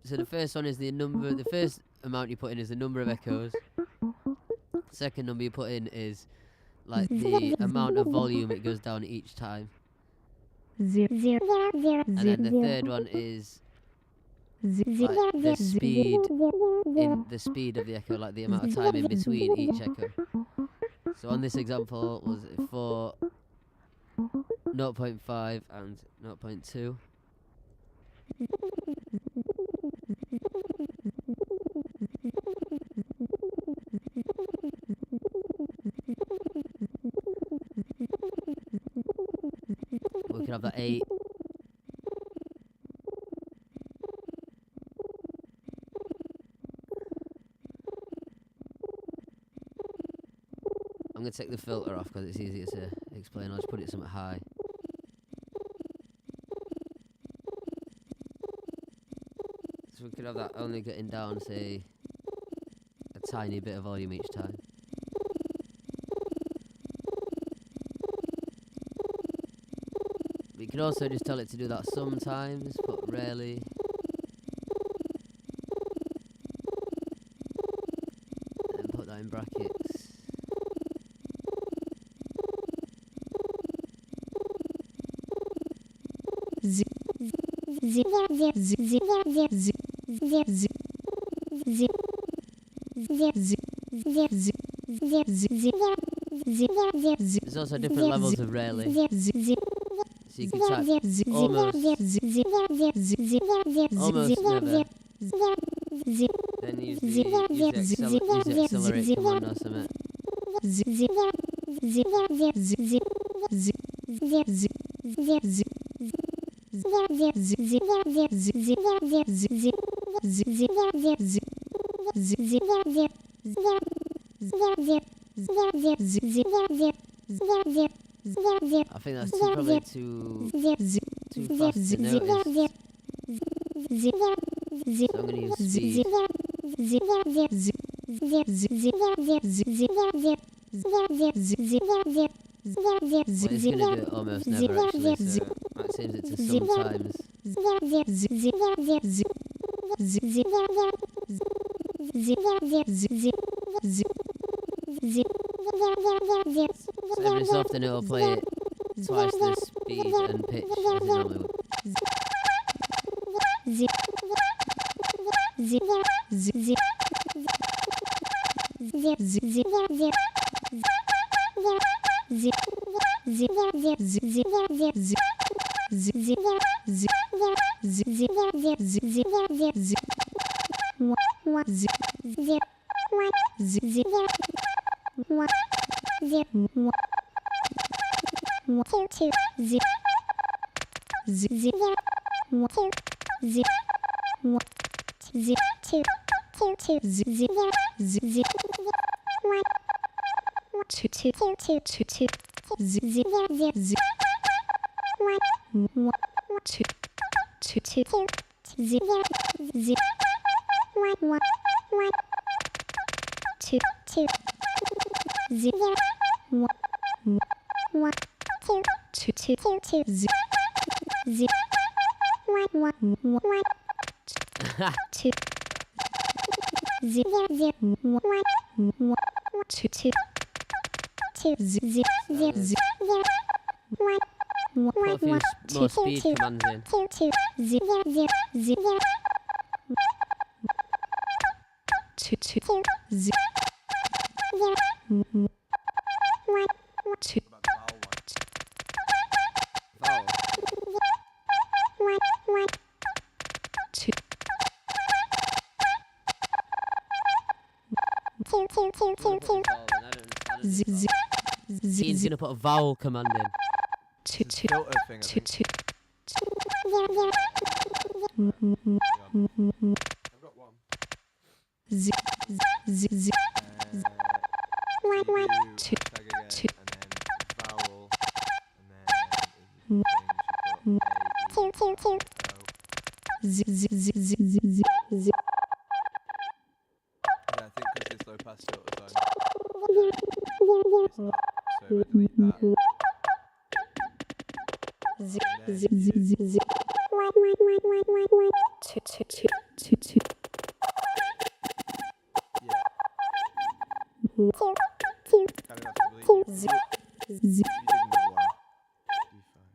So the first one is the number, the first amount you put in is the number of echoes. Second number you put in is like the amount of volume it goes down each time. And then the third one is like the speed of the echo, like the amount of time in between each echo. So on this example was it for 0.5 and 0.2. We could have that 8. I'm going to take the filter off because it's easier to explain. I'll just put it somewhat high. So we could have that only getting down, say, a tiny bit of volume each time. We could also just tell it to do that sometimes, but rarely. And put that in brackets. There's also different levels of rarely. So you can type almost never. Then use the accelerate command or something. I think that's probably too fast to notice. So I'm going to use speed. Well, it's going to do it almost never actually, so that change it to sometimes. So every so often it'll play it twice the speed and pitch as it normally would. Two. Zero. Zero. Two. Two. Zero. Zero. Zero. Put a few more speed commands in. Two. Zero. Zero. Zero. Two. Two. Zero. Two. About the vowel one. Vowel. Two. Ian's gonna put a vowel command in. Two. It's a Two. filter thing, I Two. think. Two. Hang on. I've got one. Zero. So you do Two. hashtag again, Two. and then vowel, and then in the thing you should put A, E, O. Yeah, I think because this low pass filter's on, it's not. So we delete that. And then Two. yeah. Kind enough to delete it. You did another one. Do fine.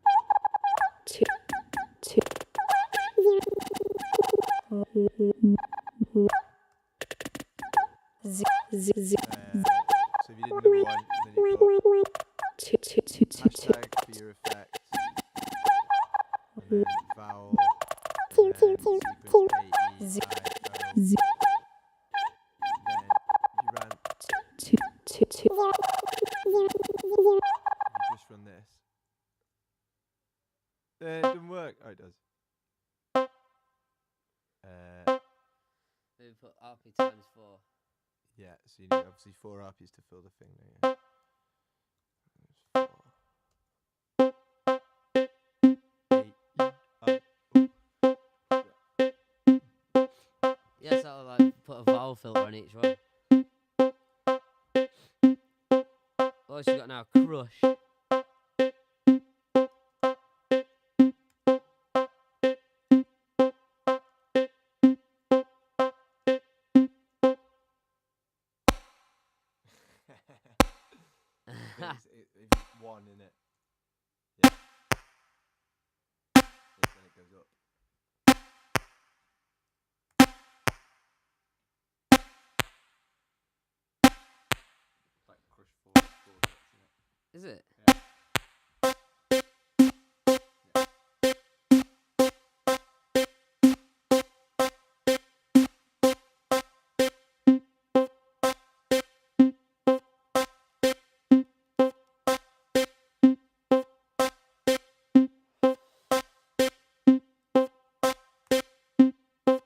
So if you did another one, and then you put hashtag for your effect, and then vowel, and then sequence A, E, I, O. Then if you ran, you just run this. It doesn't work. Oh, it does. Maybe put RP times 4. Yeah, so you need obviously 4 RPs to fill the thing, don't you? Yes, I'll like put a vowel filter on each one. Oh, she's got now crush. It's one in it. Yeah. Then it goes up. Like crush 4 notes, isn't it? Is it? Yeah.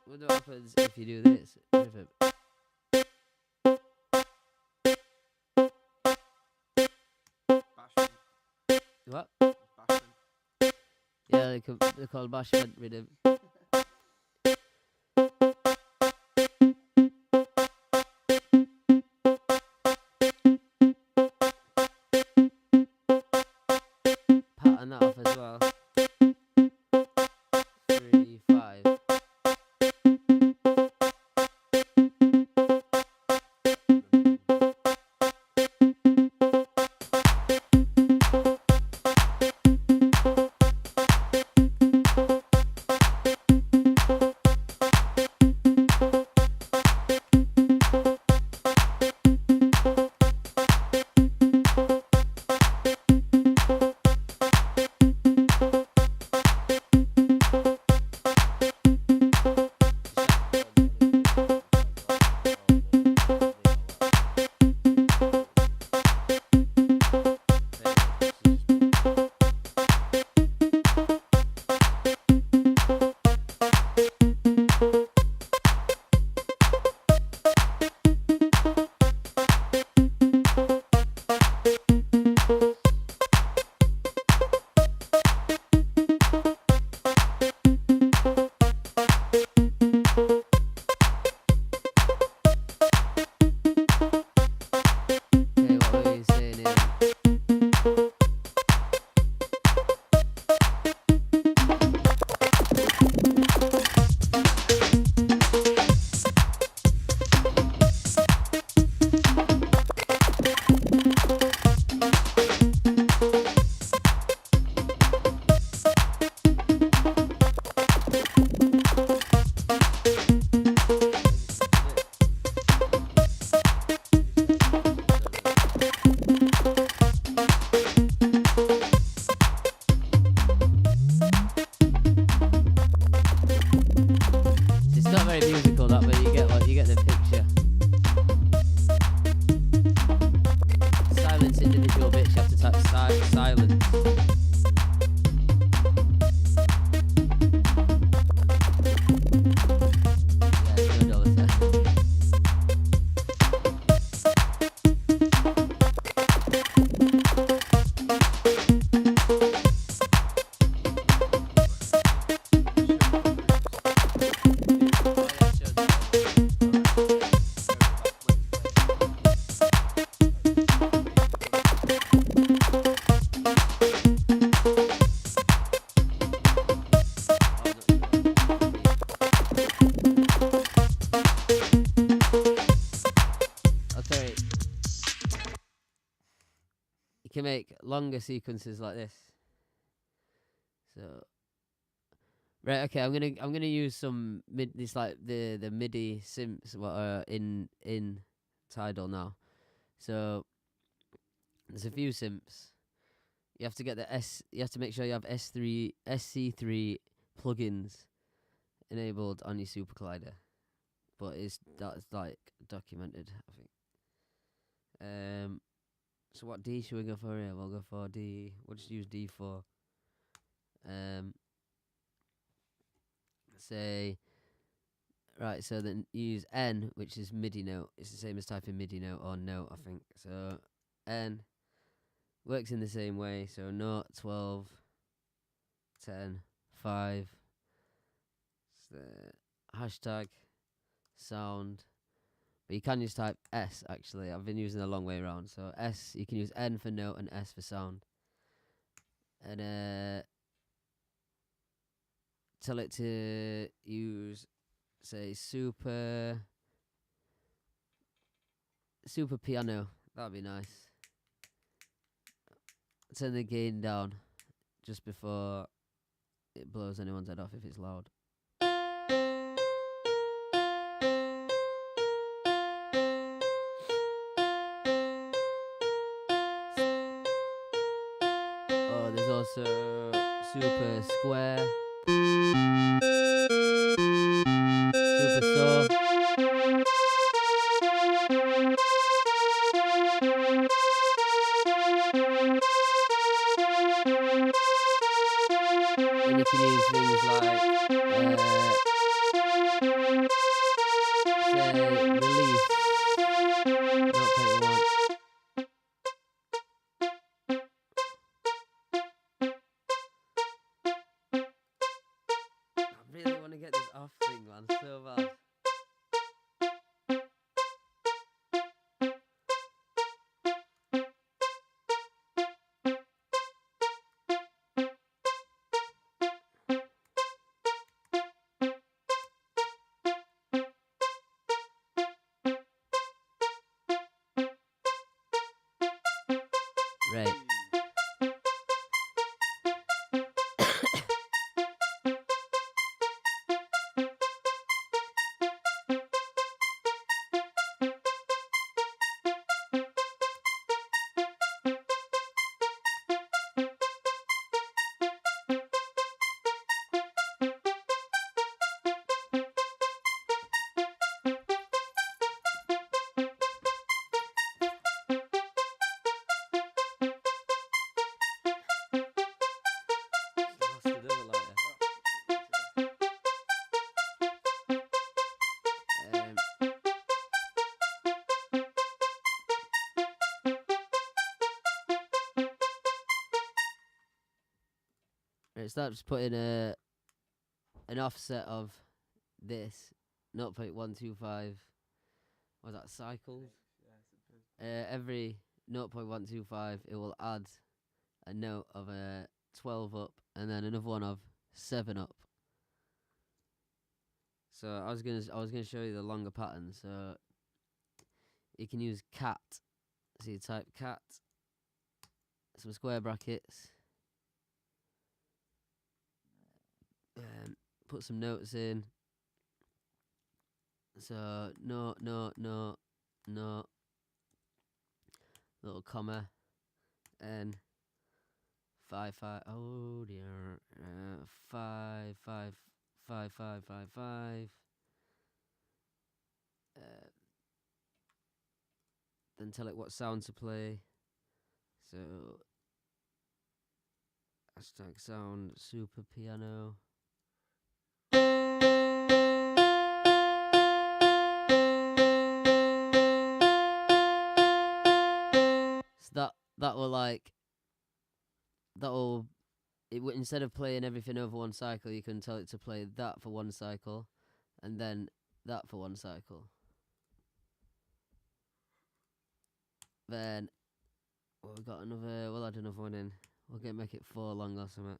What happens if you do this? Rhythm. Bashment. What? Bashment. Yeah, they're called bashment rhythm. Pattern that off as well. 3, 5. longer sequences like this. So right, okay, I'm gonna use some this like the MIDI synths what are in Tidal now. So there's a few synths. You have to get you have to make sure you have SC3 plugins enabled on your Super Collider. But that's like documented, I think. So what D should we go for here? We'll go for D. We'll just use D4. Say right. So then use N, which is MIDI note. It's the same as typing MIDI note or note, I think. So N works in the same way. So note 12, 10, 5. It's the hashtag sound. But you can just type S, actually. I've been using the long way around. So S, you can use N for note and S for sound. And tell it to use, say, super piano. That'd be nice. Turn the gain down just before it blows anyone's head off if it's loud. Oh, there's also super square, super saw. And you can use things like say release 0.1. I really want to get this off thing, man, so bad. Right. Lost another lighter. Right, so that's putting an offset of this 0.125. What's that, cycles? Every 0.125 it will add a note of a 12 up and then another one of 7 up. So I was gonna show you the longer pattern. So you can use cat. So you type cat, some square brackets, put some notes in. So no, little comma, and 5 5. Oh dear, 5 5 5 5 5 5. Then tell it what sound to play. So hashtag sound super piano. So that will like instead of playing everything over one cycle, you can tell it to play that for one cycle, and then that for one cycle. Then we've got another. We'll add another one in. We'll make it 4 long or something.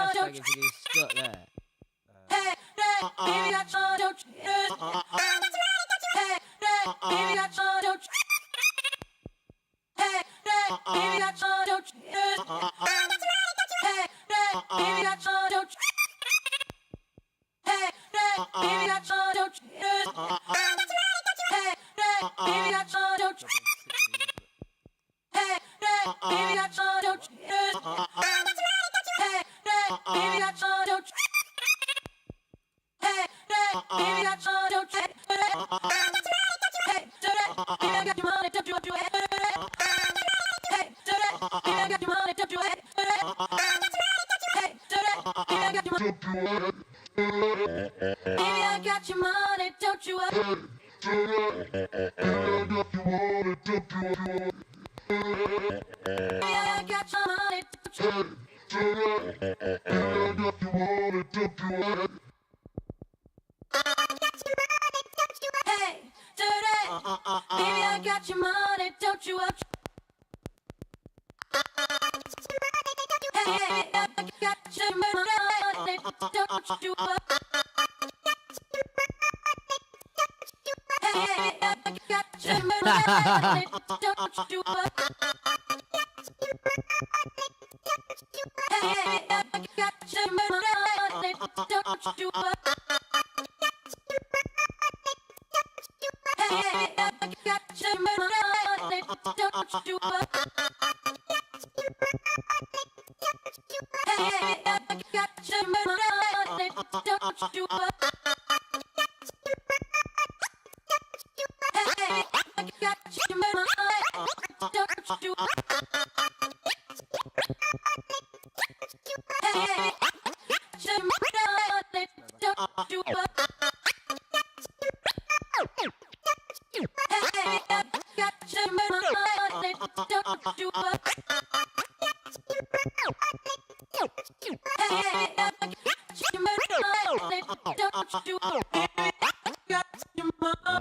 Hashtag if you get stuck there.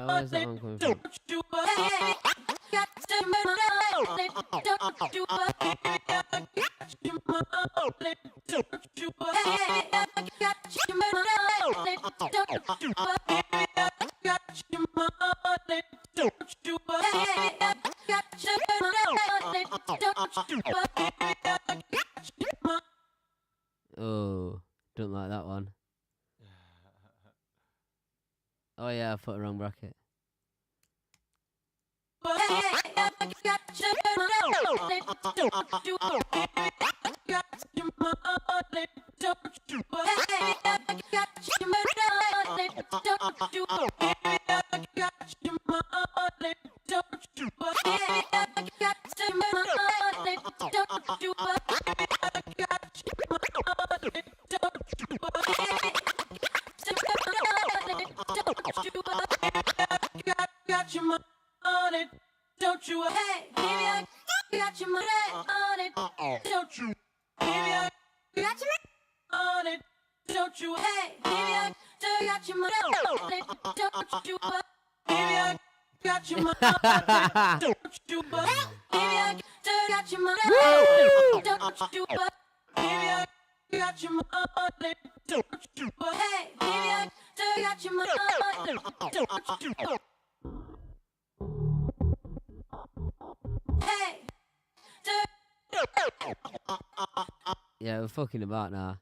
Where's that one coming from? Oh, don't like that one. Oh yeah, I put a wrong bracket. Got your money on it, don't you? Hey, baby, I got your money on it, don't you? Baby, I got your money on it, don't you? Hey, baby, I got your money on it, don't you? Baby, I got your money on it, don't you? Hey, baby, I got your money on it, don't you? Baby, I got your money on it, don't you? Hey, baby, I got your money on it, don't you? Hey, Yeah, we're fucking about now.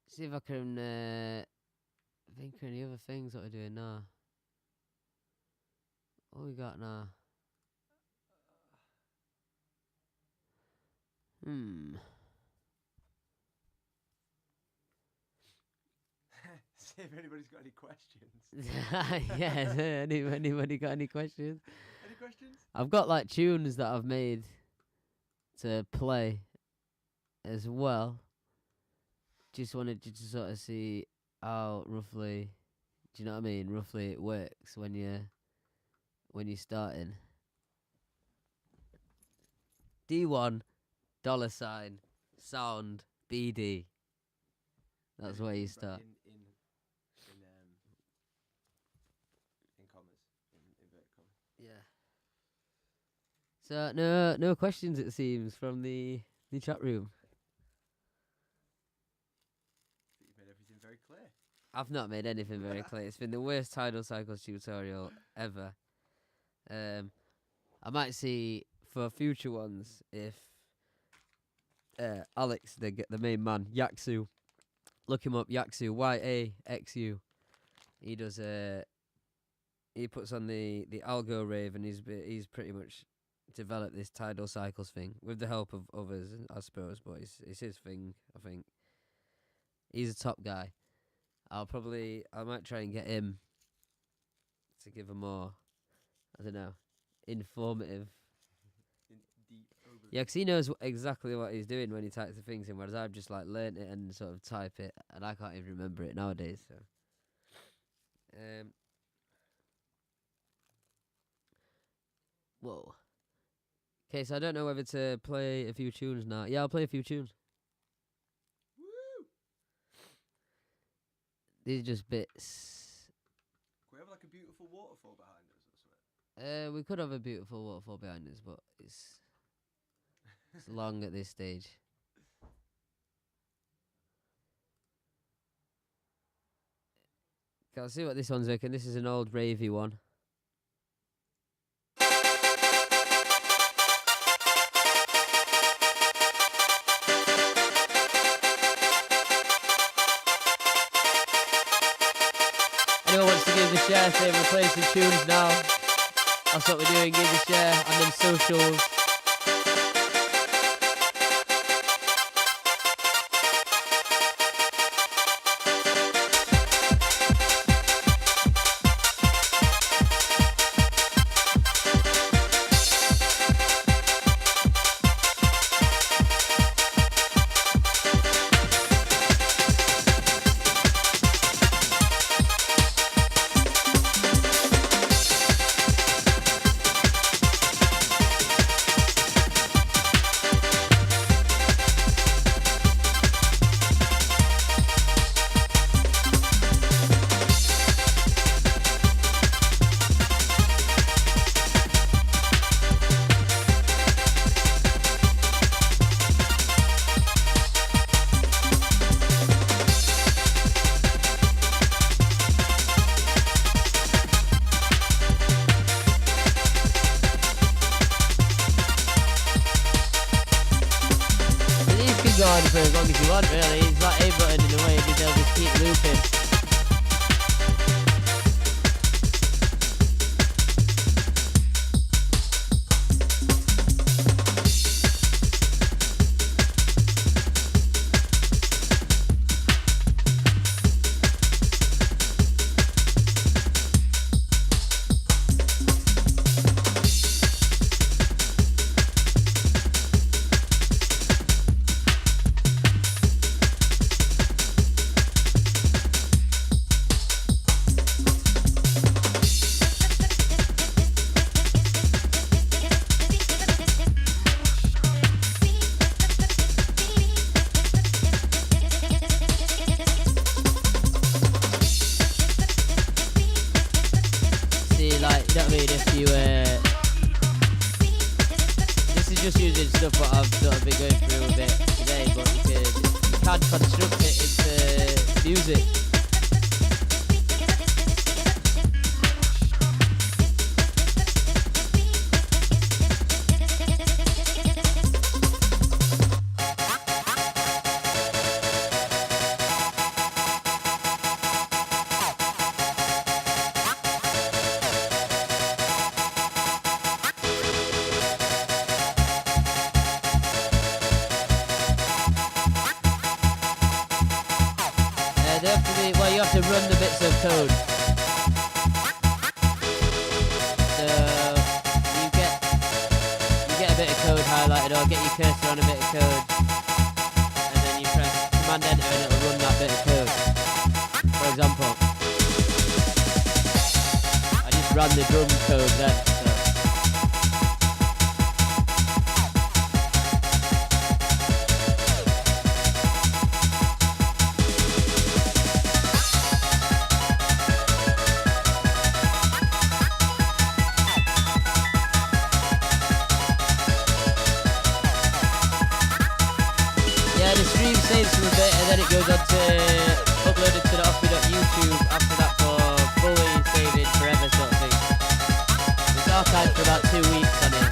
See if I can think of any other things that we're doing now. What we got now? See if anybody's got any questions. Yeah, anybody got any questions? Any questions? I've got like tunes that I've made to play as well. Just wanted you to sort of see how roughly, do you know what I mean? Roughly it works when you're starting. D1 $ sound BD. That's where you start. In commas, in inverted commas. Yeah. So no questions it seems from the chat room. You've made everything very clear. I've not made anything very clear. It's been the worst Tidal Cycles tutorial ever. I might see for future ones if Alex, the main man, Yaxu, look him up, Yaxu, YAXU. He does he puts on the algo rave, and he's pretty much developed this Tidal Cycles thing with the help of others, I suppose, but it's his thing, I think. He's a top guy. I might try and get him to give a more, I don't know, informative. Deep overview. Yeah, 'cause he knows exactly what he's doing when he types the things in, whereas I've just like learnt it and sort of type it, and I can't even remember it nowadays. So, whoa. Okay, so I don't know whether to play a few tunes now. Yeah, I'll play a few tunes. Woo! These are just bits. Can we have like a beautiful waterfall behind us or something? We could have a beautiful waterfall behind us, but it's long at this stage. Okay, I'll see what this one's looking. This is an old ravey one. Anyone wants to give us a share, say we're playing some tunes now. That's what we're doing, give us a share, and then socials. you, this is just using stuff what I've sort of been going through a bit today, but you can construct it into music. You have to run the bits of code. So you get a bit of code highlighted, or get your cursor on a bit of code, and then you press Command Enter and it'll run that bit of code. For example, I just ran the drum code then. Saves for a bit and then it goes on to uploaded to the offbeat.youtube after that for fully saving forever sort of thing. It's archived for about 2 weeks on it.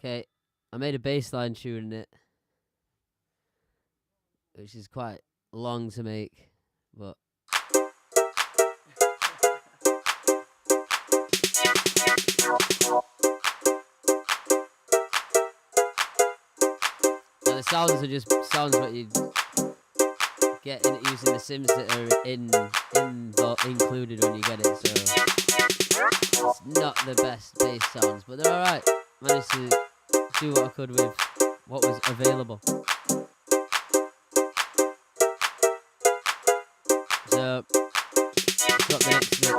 Okay, I made a bass line tune in it, which is quite long to make, but now the sounds are just sounds what you get in using the sims that are included when you get it, so it's not the best bass sounds, but they're alright. Managed to do what I could with what was available. So, let's got the next bit.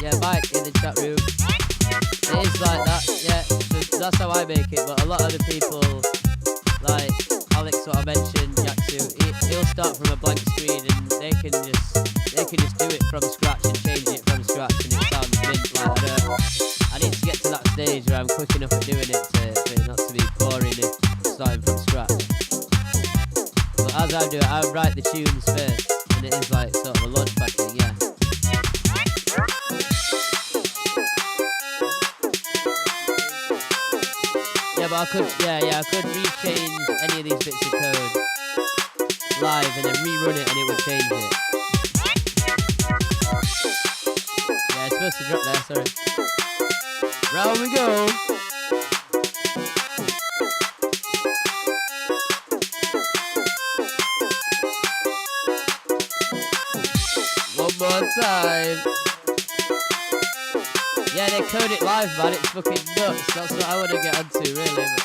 Yeah, Mike in the chat room. It is like that, yeah. So that's how I make it, but a lot of the people, like Alex, what I mentioned, Jacksu, he'll start from a blank screen and they can just do it from scratch and change it from scratch, and it sounds mint. Like I need to get to that stage where I'm quick enough at doing it for it not to be boring if starting from scratch. But as I do it, I write the tunes first, and it is like sort of a launchpad thing, yeah. Yeah, but I could rechange any of these bits of code live and then rerun it and it would change it. Yeah, it's supposed to drop there, sorry. Round we go. One more time. Yeah, they code it live, man. It's fucking nuts. That's what I want to get onto, really. But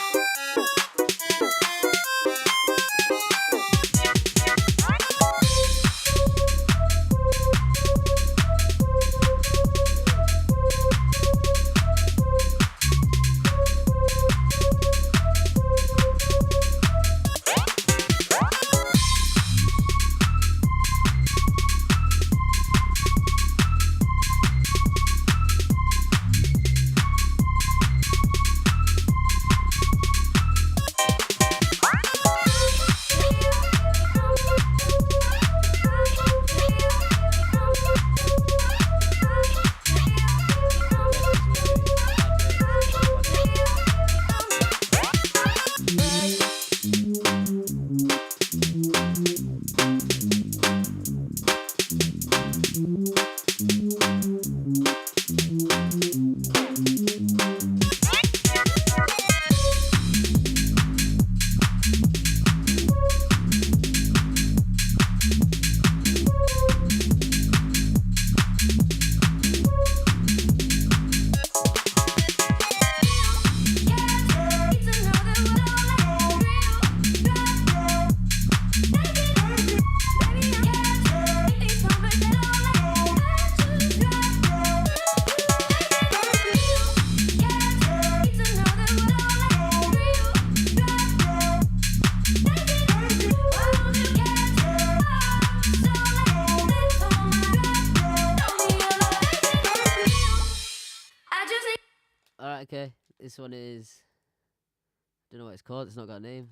Okay, this one is. Don't know what it's called. It's not got a name.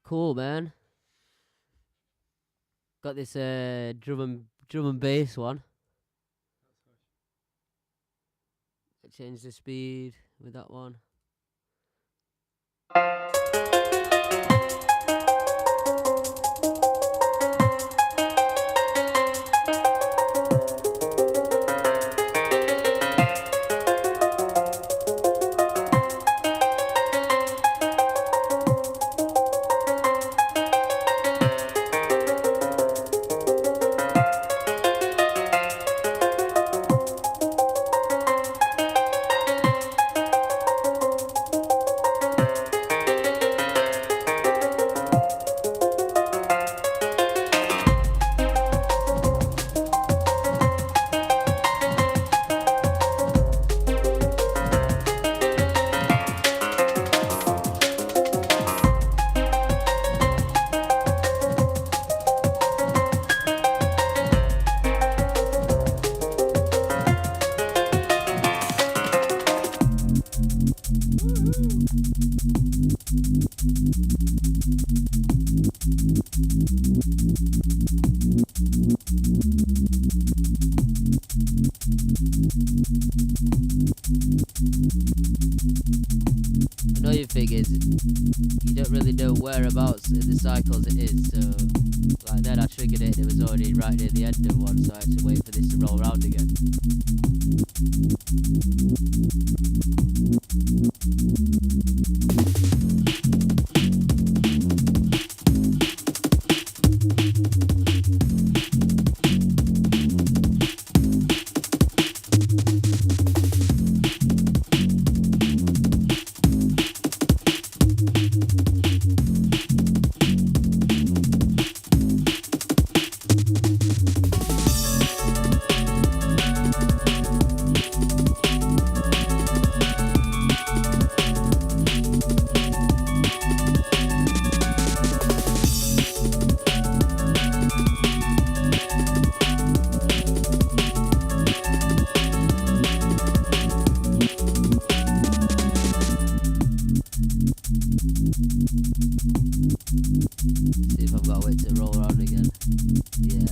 Cool, man. Got this drum and bass one. Change the speed with that one. Annoying thing is, you don't really know whereabouts in the cycles it is, so like then I triggered it and it was already right near the end of one, so I had to wait for this to roll around again. See if I've got to wait to roll around again. Yeah.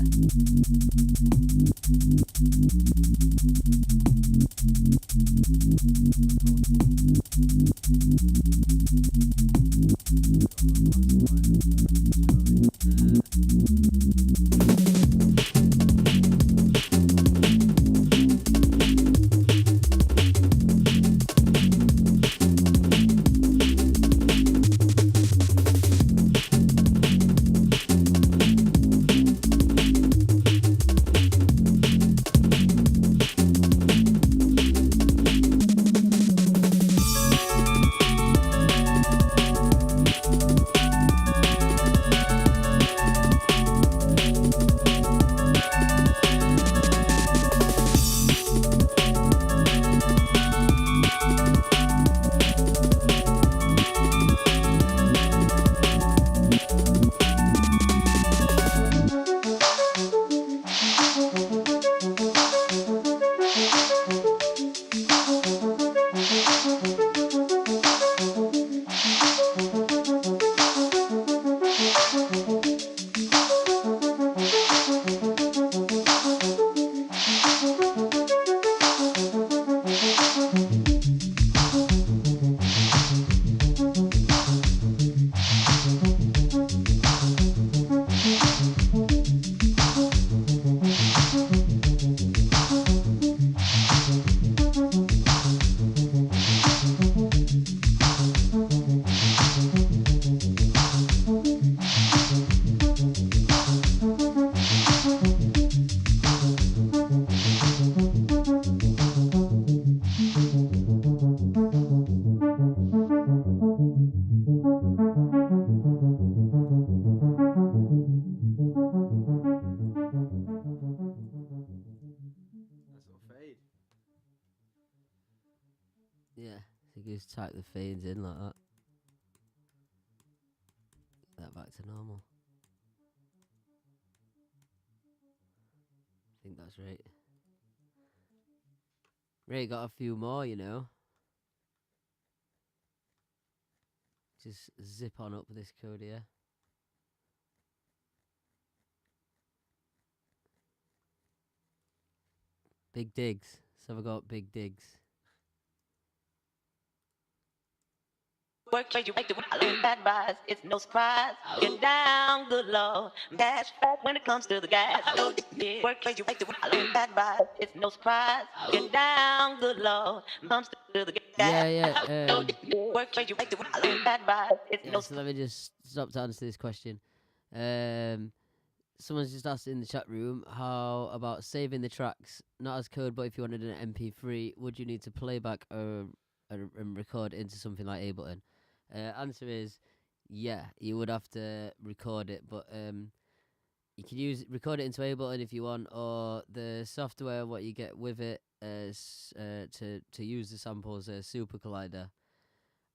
Yeah, so you just type the fades in like that. That back to normal. I think that's right. Ray got a few more, you know. Just zip on up this code here. Big digs. So we got big digs. Work you make the bad rise, it's no surprise. Get down, good Lord. Dash fast when it comes to the gas. Work you make the bad rise, it's no surprise. Get down, good Lord. Comes to the gas. Yeah. Work you make the bad rise, it's no surprise. So let me just stop to answer this question. Someone's just asked in the chat room, how about saving the tracks, not as code, but if you wanted an MP3, would you need to play back and record into something like Ableton? Answer is, yeah, you would have to record it, but you can record it into Ableton if you want, or the software, what you get with it is to use the samples, Super Collider,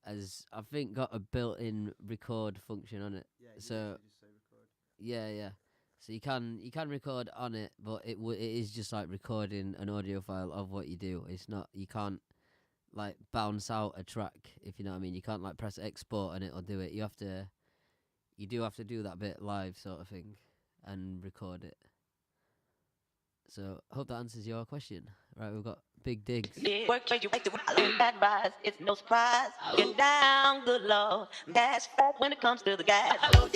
as I think got a built-in record function on it. Yeah, so just say record. yeah. So you can record on it, but it is just like recording an audio file of what you do. It's not, you can't like bounce out a track, if you know what I mean. You can't like press export and it'll do it. You do have to do that bit live sort of thing and record it. So hope that answers your question. Right, we've got big digs. Work you make the bad rise, it's no surprise. Get down, good Lord. Dash fast when it comes to the gas. Work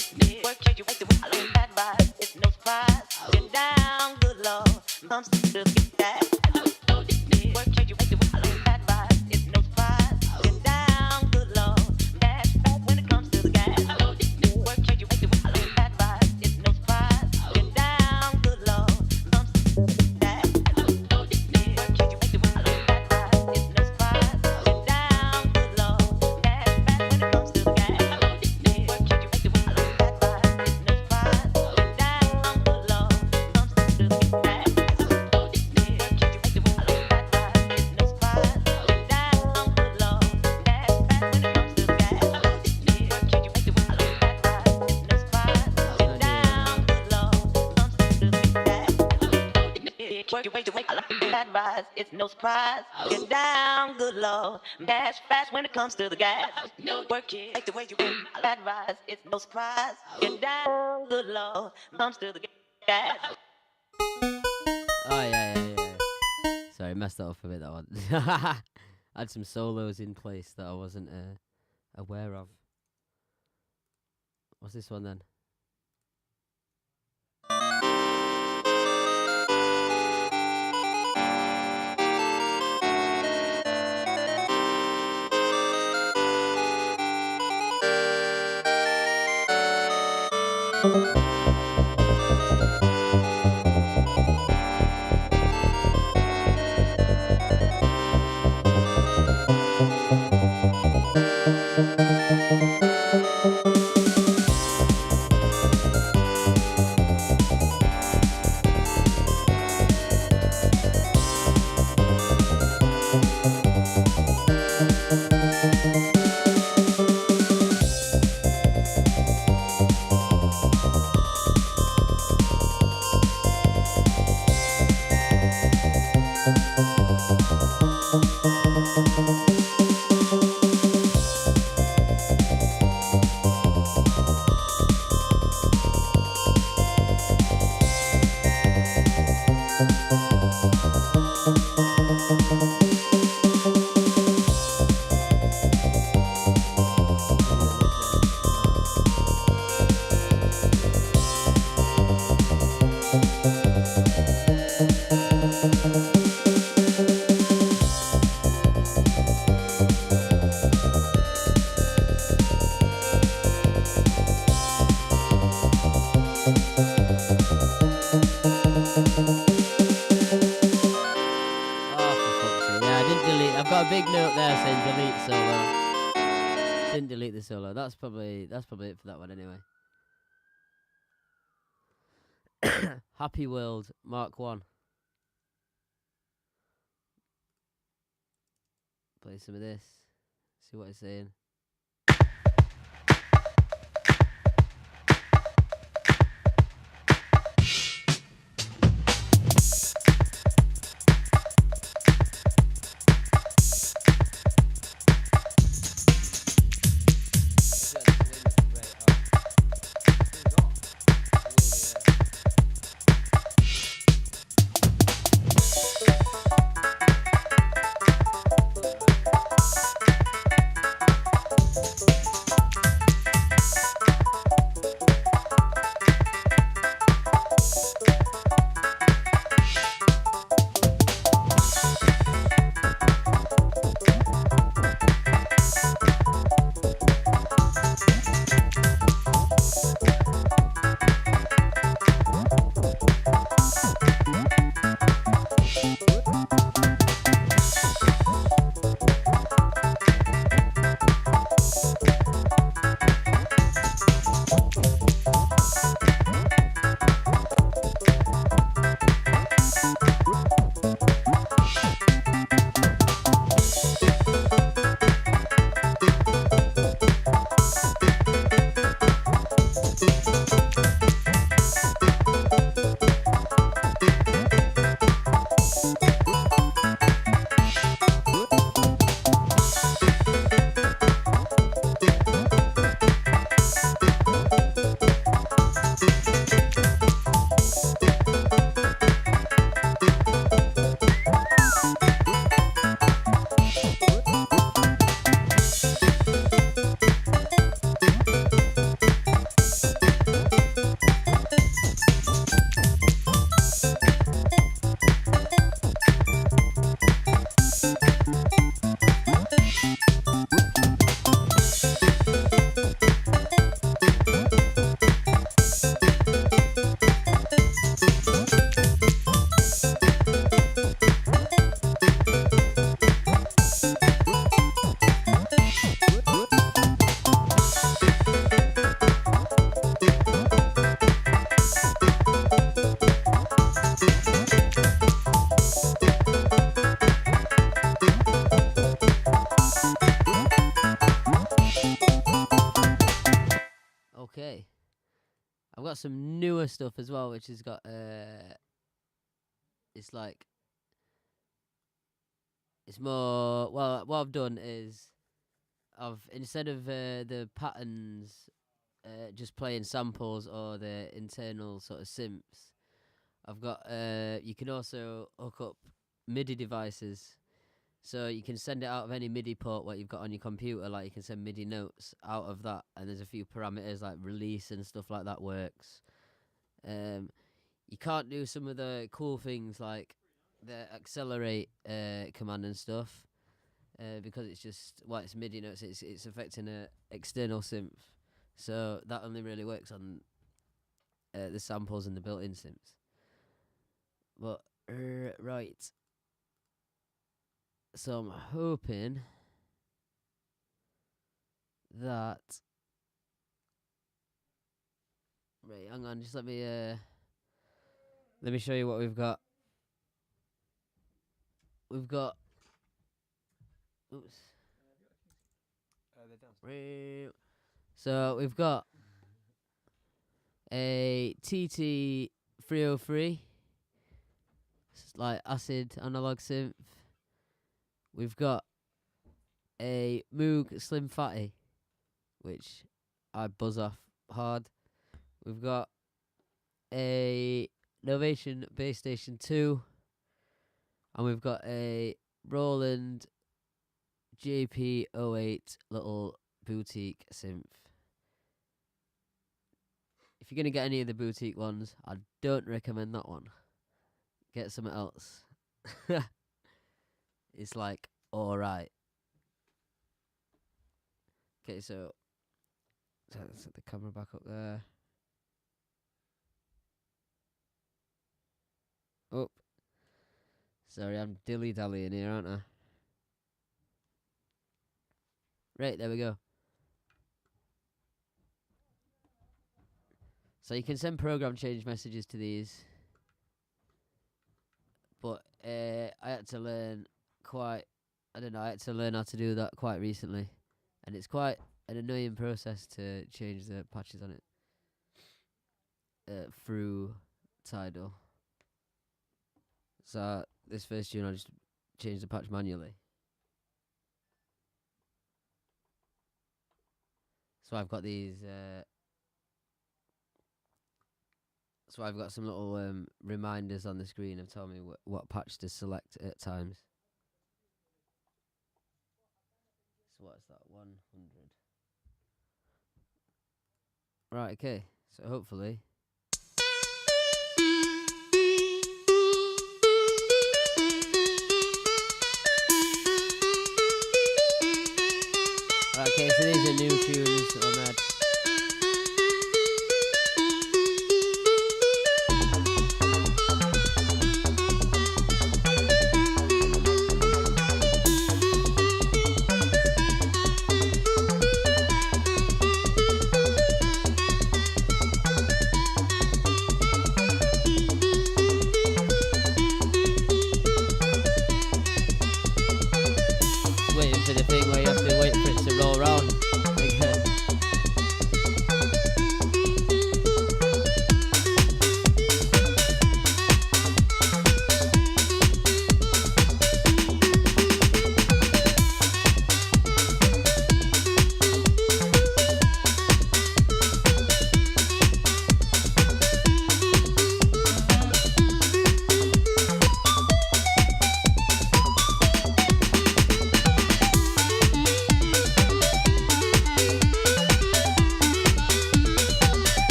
you make the bad rise, it's no surprise. Get down, good Lord. Comes to the gas. Work you make the bad rise, it's no surprise. Get down, good Lord. Dash fast when it comes to the gas. Work you make the bad rise, it's no surprise. Get down, good Lord. Comes to the gas. that rise, it's no surprise. Get down, good Lord, dash fast when it comes to the gas. No work it, like the way you move. That rise, it's no surprise. Get down, good Lord, comes to the gas. Oh, yeah. Sorry, messed that up a bit, that one. I had some solos in place that I wasn't aware of. What's this one then? Big note there saying delete solo. Didn't delete the solo. That's probably it for that one anyway. Happy World Mark 1. Play some of this. See what it's saying. Okay. I've got some newer stuff as well, which has got it's like it's more, well, what I've done is instead of the patterns just playing samples or the internal sort of synths, I've got you can also hook up MIDI devices, so you can send it out of any MIDI port what you've got on your computer. Like you can send MIDI notes out of that, and there's a few parameters like release and stuff like that works. You can't do some of the cool things like the accelerate command and stuff because it's just, well, it's MIDI notes, it's affecting a external synth, so that only really works on the samples and the built-in synths. But right, so I'm hoping that, right, hang on, just let me show you what we've got. We've got, oops. So we've got a TT 303, it's like acid analog synth. We've got a Moog Slim Fatty, which I buzz off hard. We've got a Novation Bass Station 2, and we've got a Roland JP08 little boutique synth. If you're going to get any of the boutique ones, I don't recommend that one. Get something else. It's like, alright. Okay, so let's set the camera back up there. Oh, sorry, I'm dilly-dallying here, aren't I? Right, there we go. So you can send program change messages to these, but I had to learn I had to learn how to do that quite recently, and it's quite an annoying process to change the patches on it through TIDAL. So this first tune I just changed the patch manually. So I've got these so I've got some little reminders on the screen of telling me what patch to select at times. So what's that? 100. Right, okay. So hopefully right, okay, so these are new tunes that I made. Waiting for the thing where you have to wait for it to roll around again.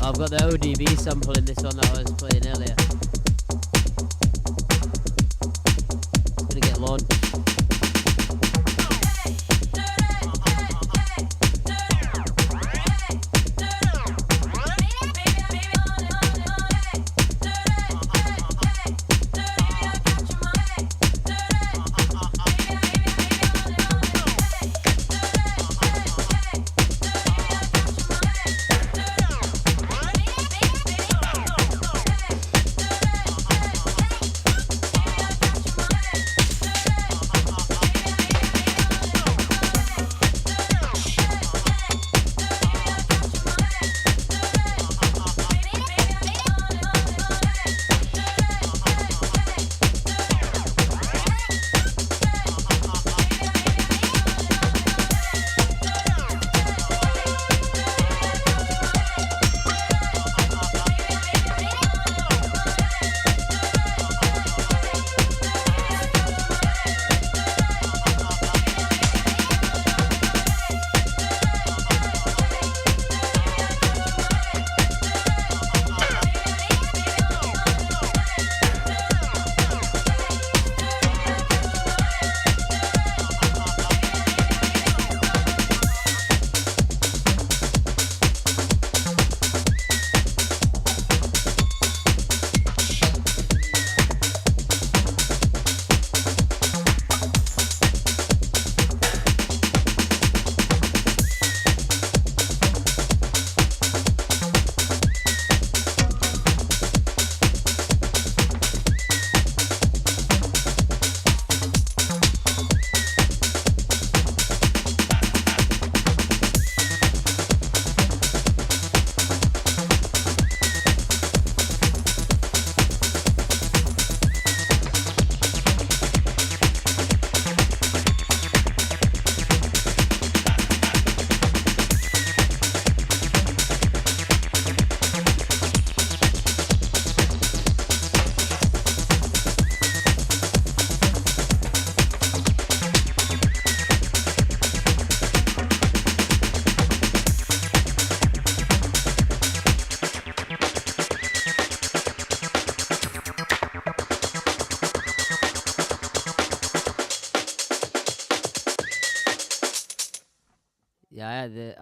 I've got the ODB sample in this one that I was playing earlier. It's gonna get launched.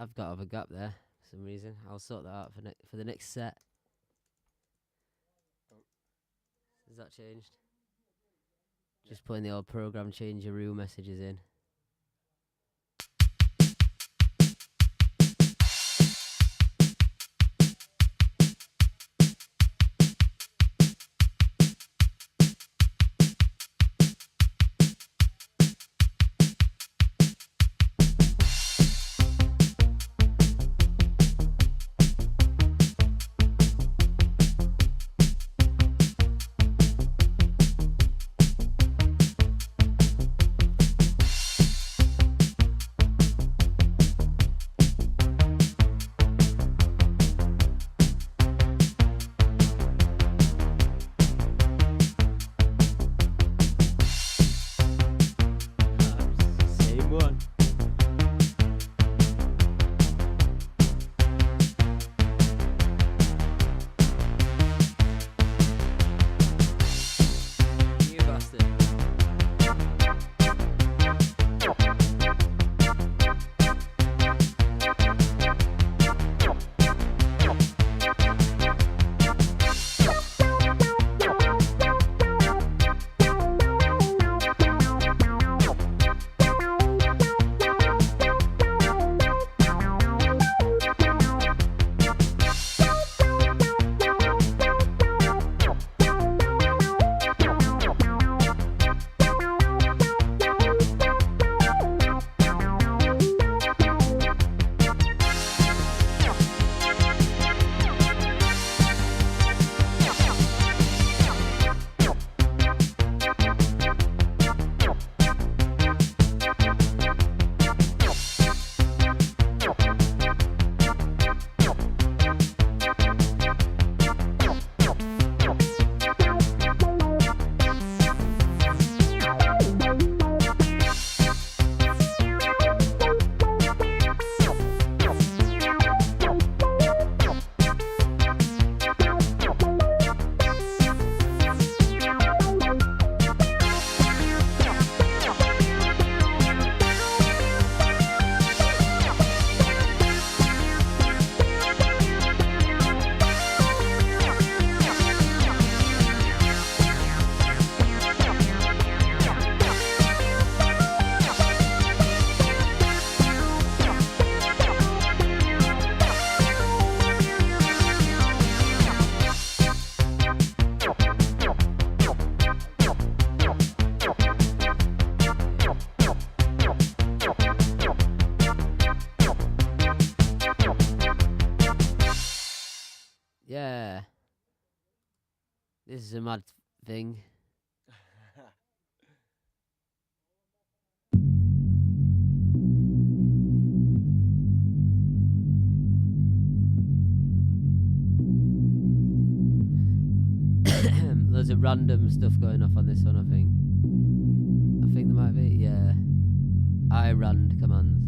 I've got to have a gap there for some reason. I'll sort that out for the next set. Has that changed? Just putting the old program change your rule messages in. Same one. You bastard. Yeah. This is a mad thing. Loads of random stuff going off on this one, I think. I think there might be, yeah. I-rand commands.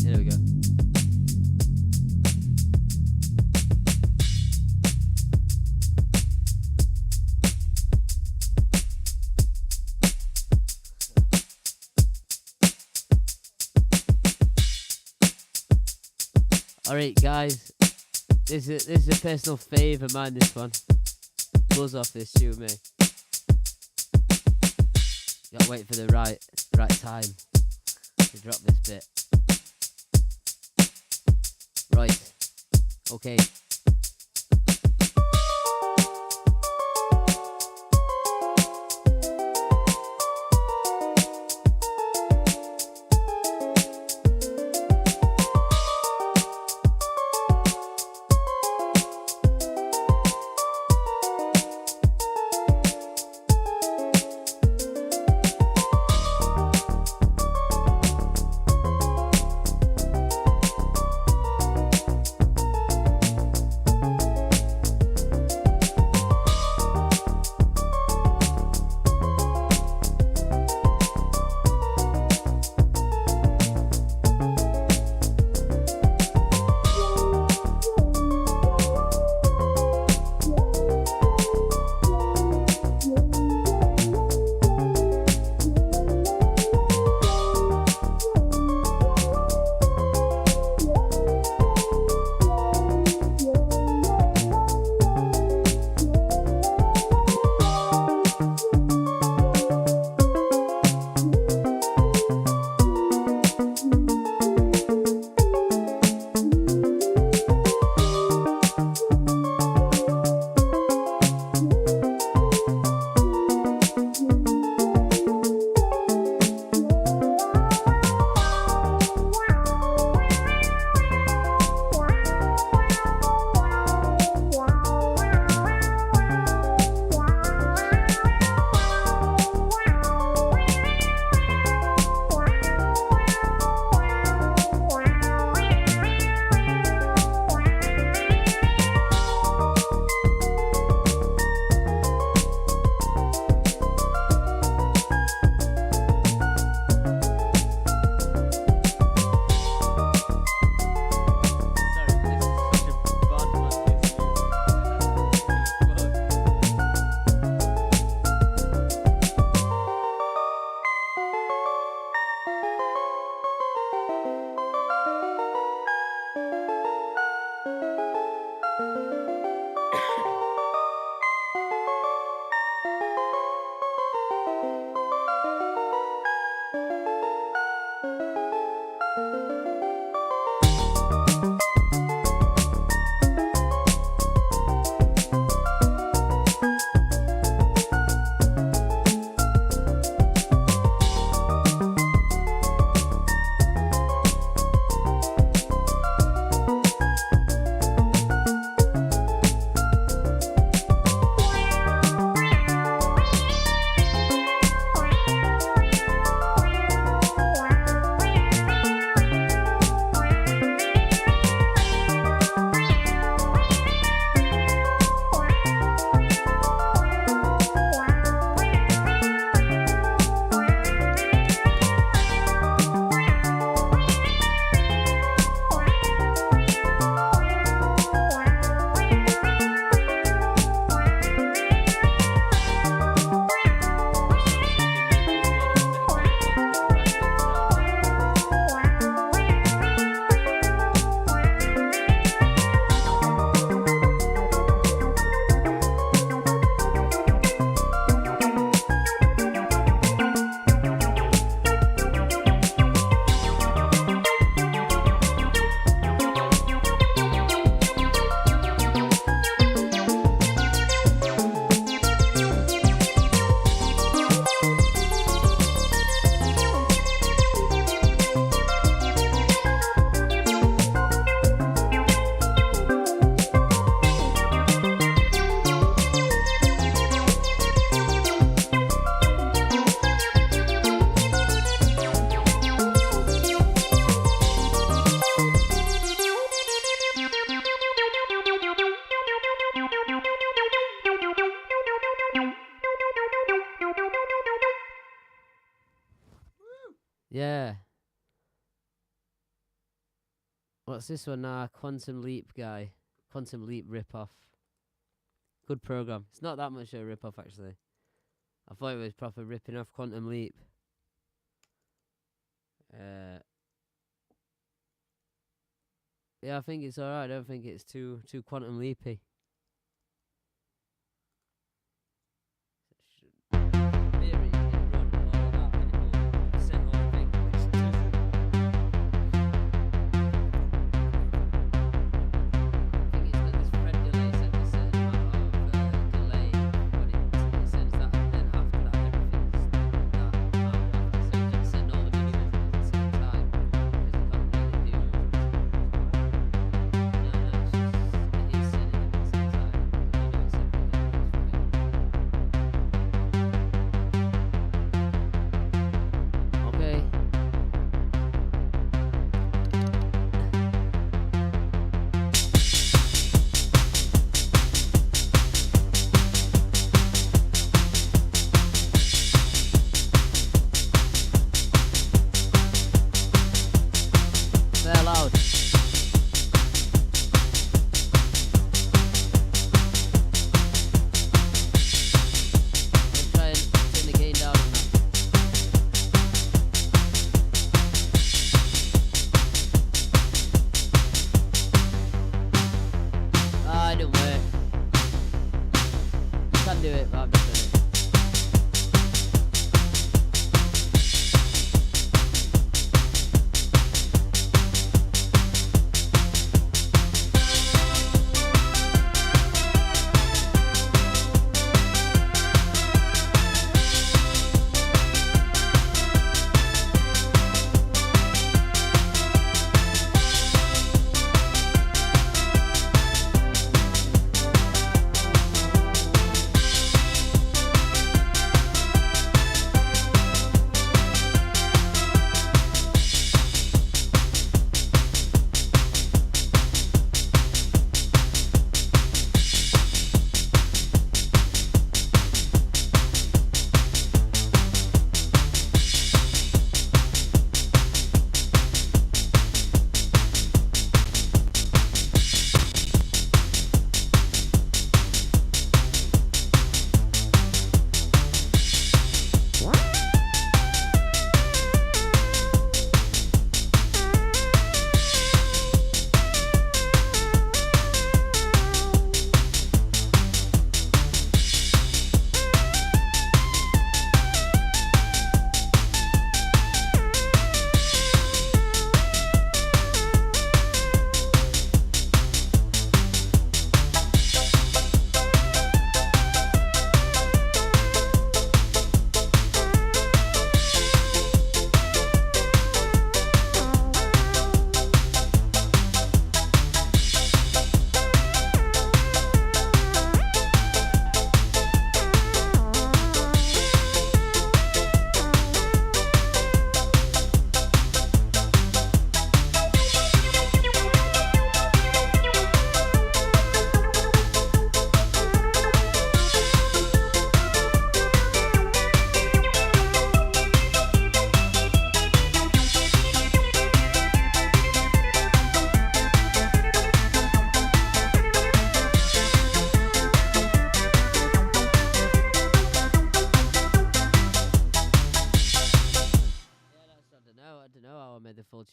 Here we go. Alright guys, this is a personal favour of mine, this one. Buzz off this tune, me. Gotta wait for the right time to drop this bit. Right. Okay. Yeah. What's this one now? Quantum Leap guy. Quantum Leap rip-off. Good program. It's not that much of a rip-off, actually. I thought it was proper ripping off Quantum Leap. Yeah, I think it's alright. I don't think it's too Quantum Leapy.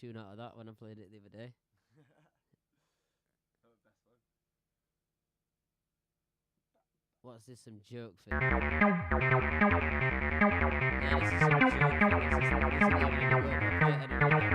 tune out of that when I played it the other day. What's this? Some joke thing? Yeah, this is some joke thing. This isn't having any work. I'll play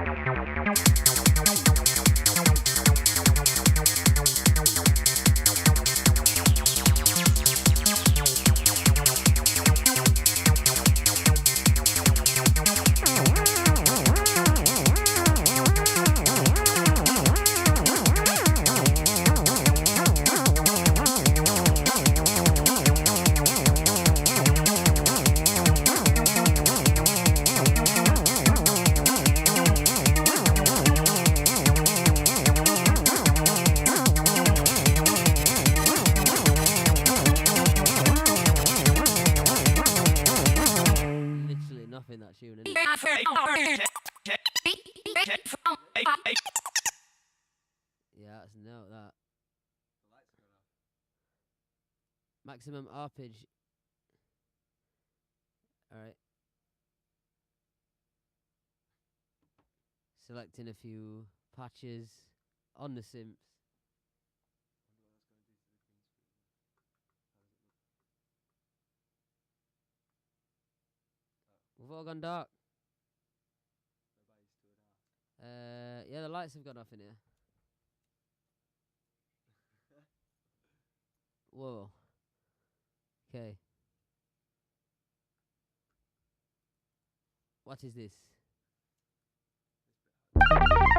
it literally nothing that tune. Innit? Yeah, that's no that. Maximum arpege. Alright. Selecting a few patches on the synths. We've all gone dark. Yeah, the lights have gone off in here. Whoa. Okay. What is this? Whoa.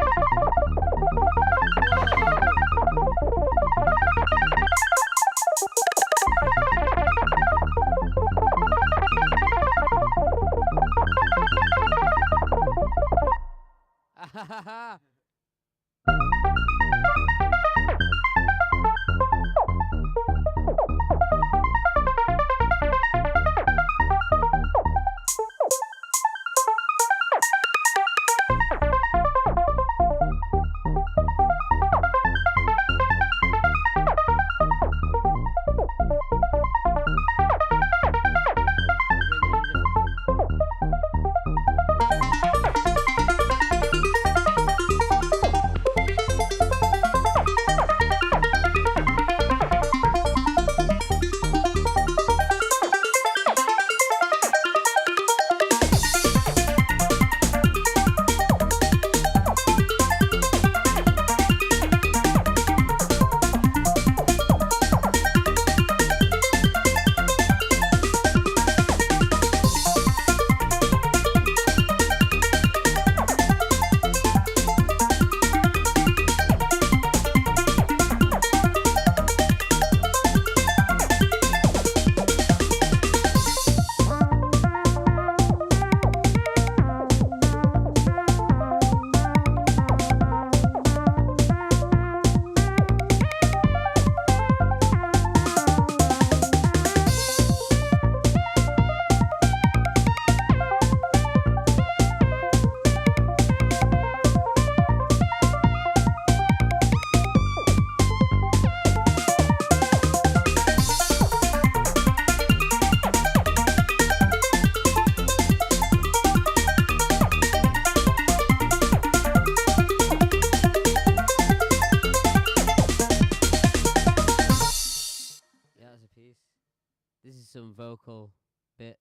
This is some vocal bit.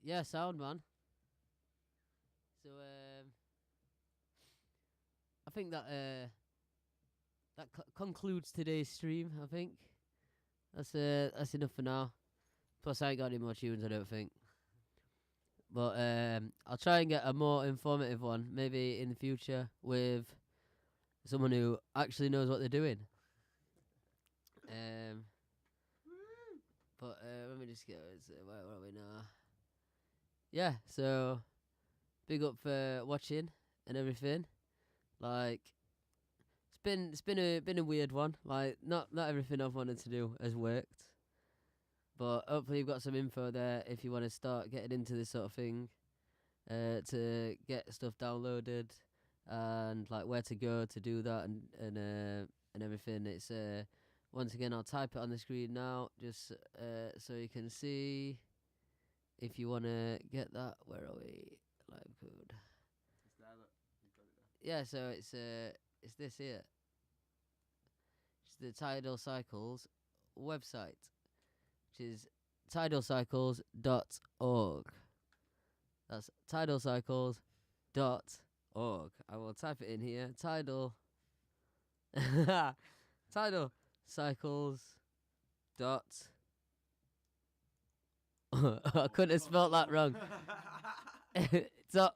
yeah, sound man. So I think that that concludes today's stream. I think that's enough for now. Plus, I ain't got any more tunes, I don't think. But I'll try and get a more informative one, maybe in the future, with someone who actually knows what they're doing. But let me just get where are we now? Yeah, so big up for watching and everything. Like, it's been a weird one. Like, not everything I've wanted to do has worked. But hopefully you've got some info there if you want to start getting into this sort of thing, to get stuff downloaded and like where to go to do that and everything. It's once again I'll type it on the screen now just so you can see if you want to get that. Where are we? Live code. It's there, look. You've got it there. Yeah, so it's this here. It's the Tidal Cycles website, which is tidalcycles.org. That's tidalcycles.org. I will type it in here. Tidal Cycles dot I couldn't have spelled that wrong.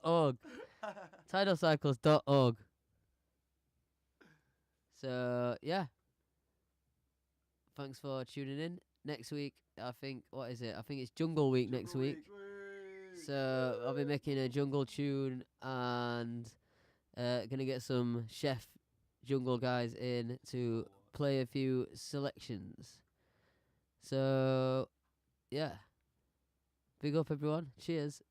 .org. Tidalcycles.org. So yeah. Thanks for tuning in. Next week, I think, what is it? I think it's Jungle Week next week. So I'll be making a jungle tune and gonna get some chef jungle guys in to play a few selections. So yeah. Big up everyone. Cheers.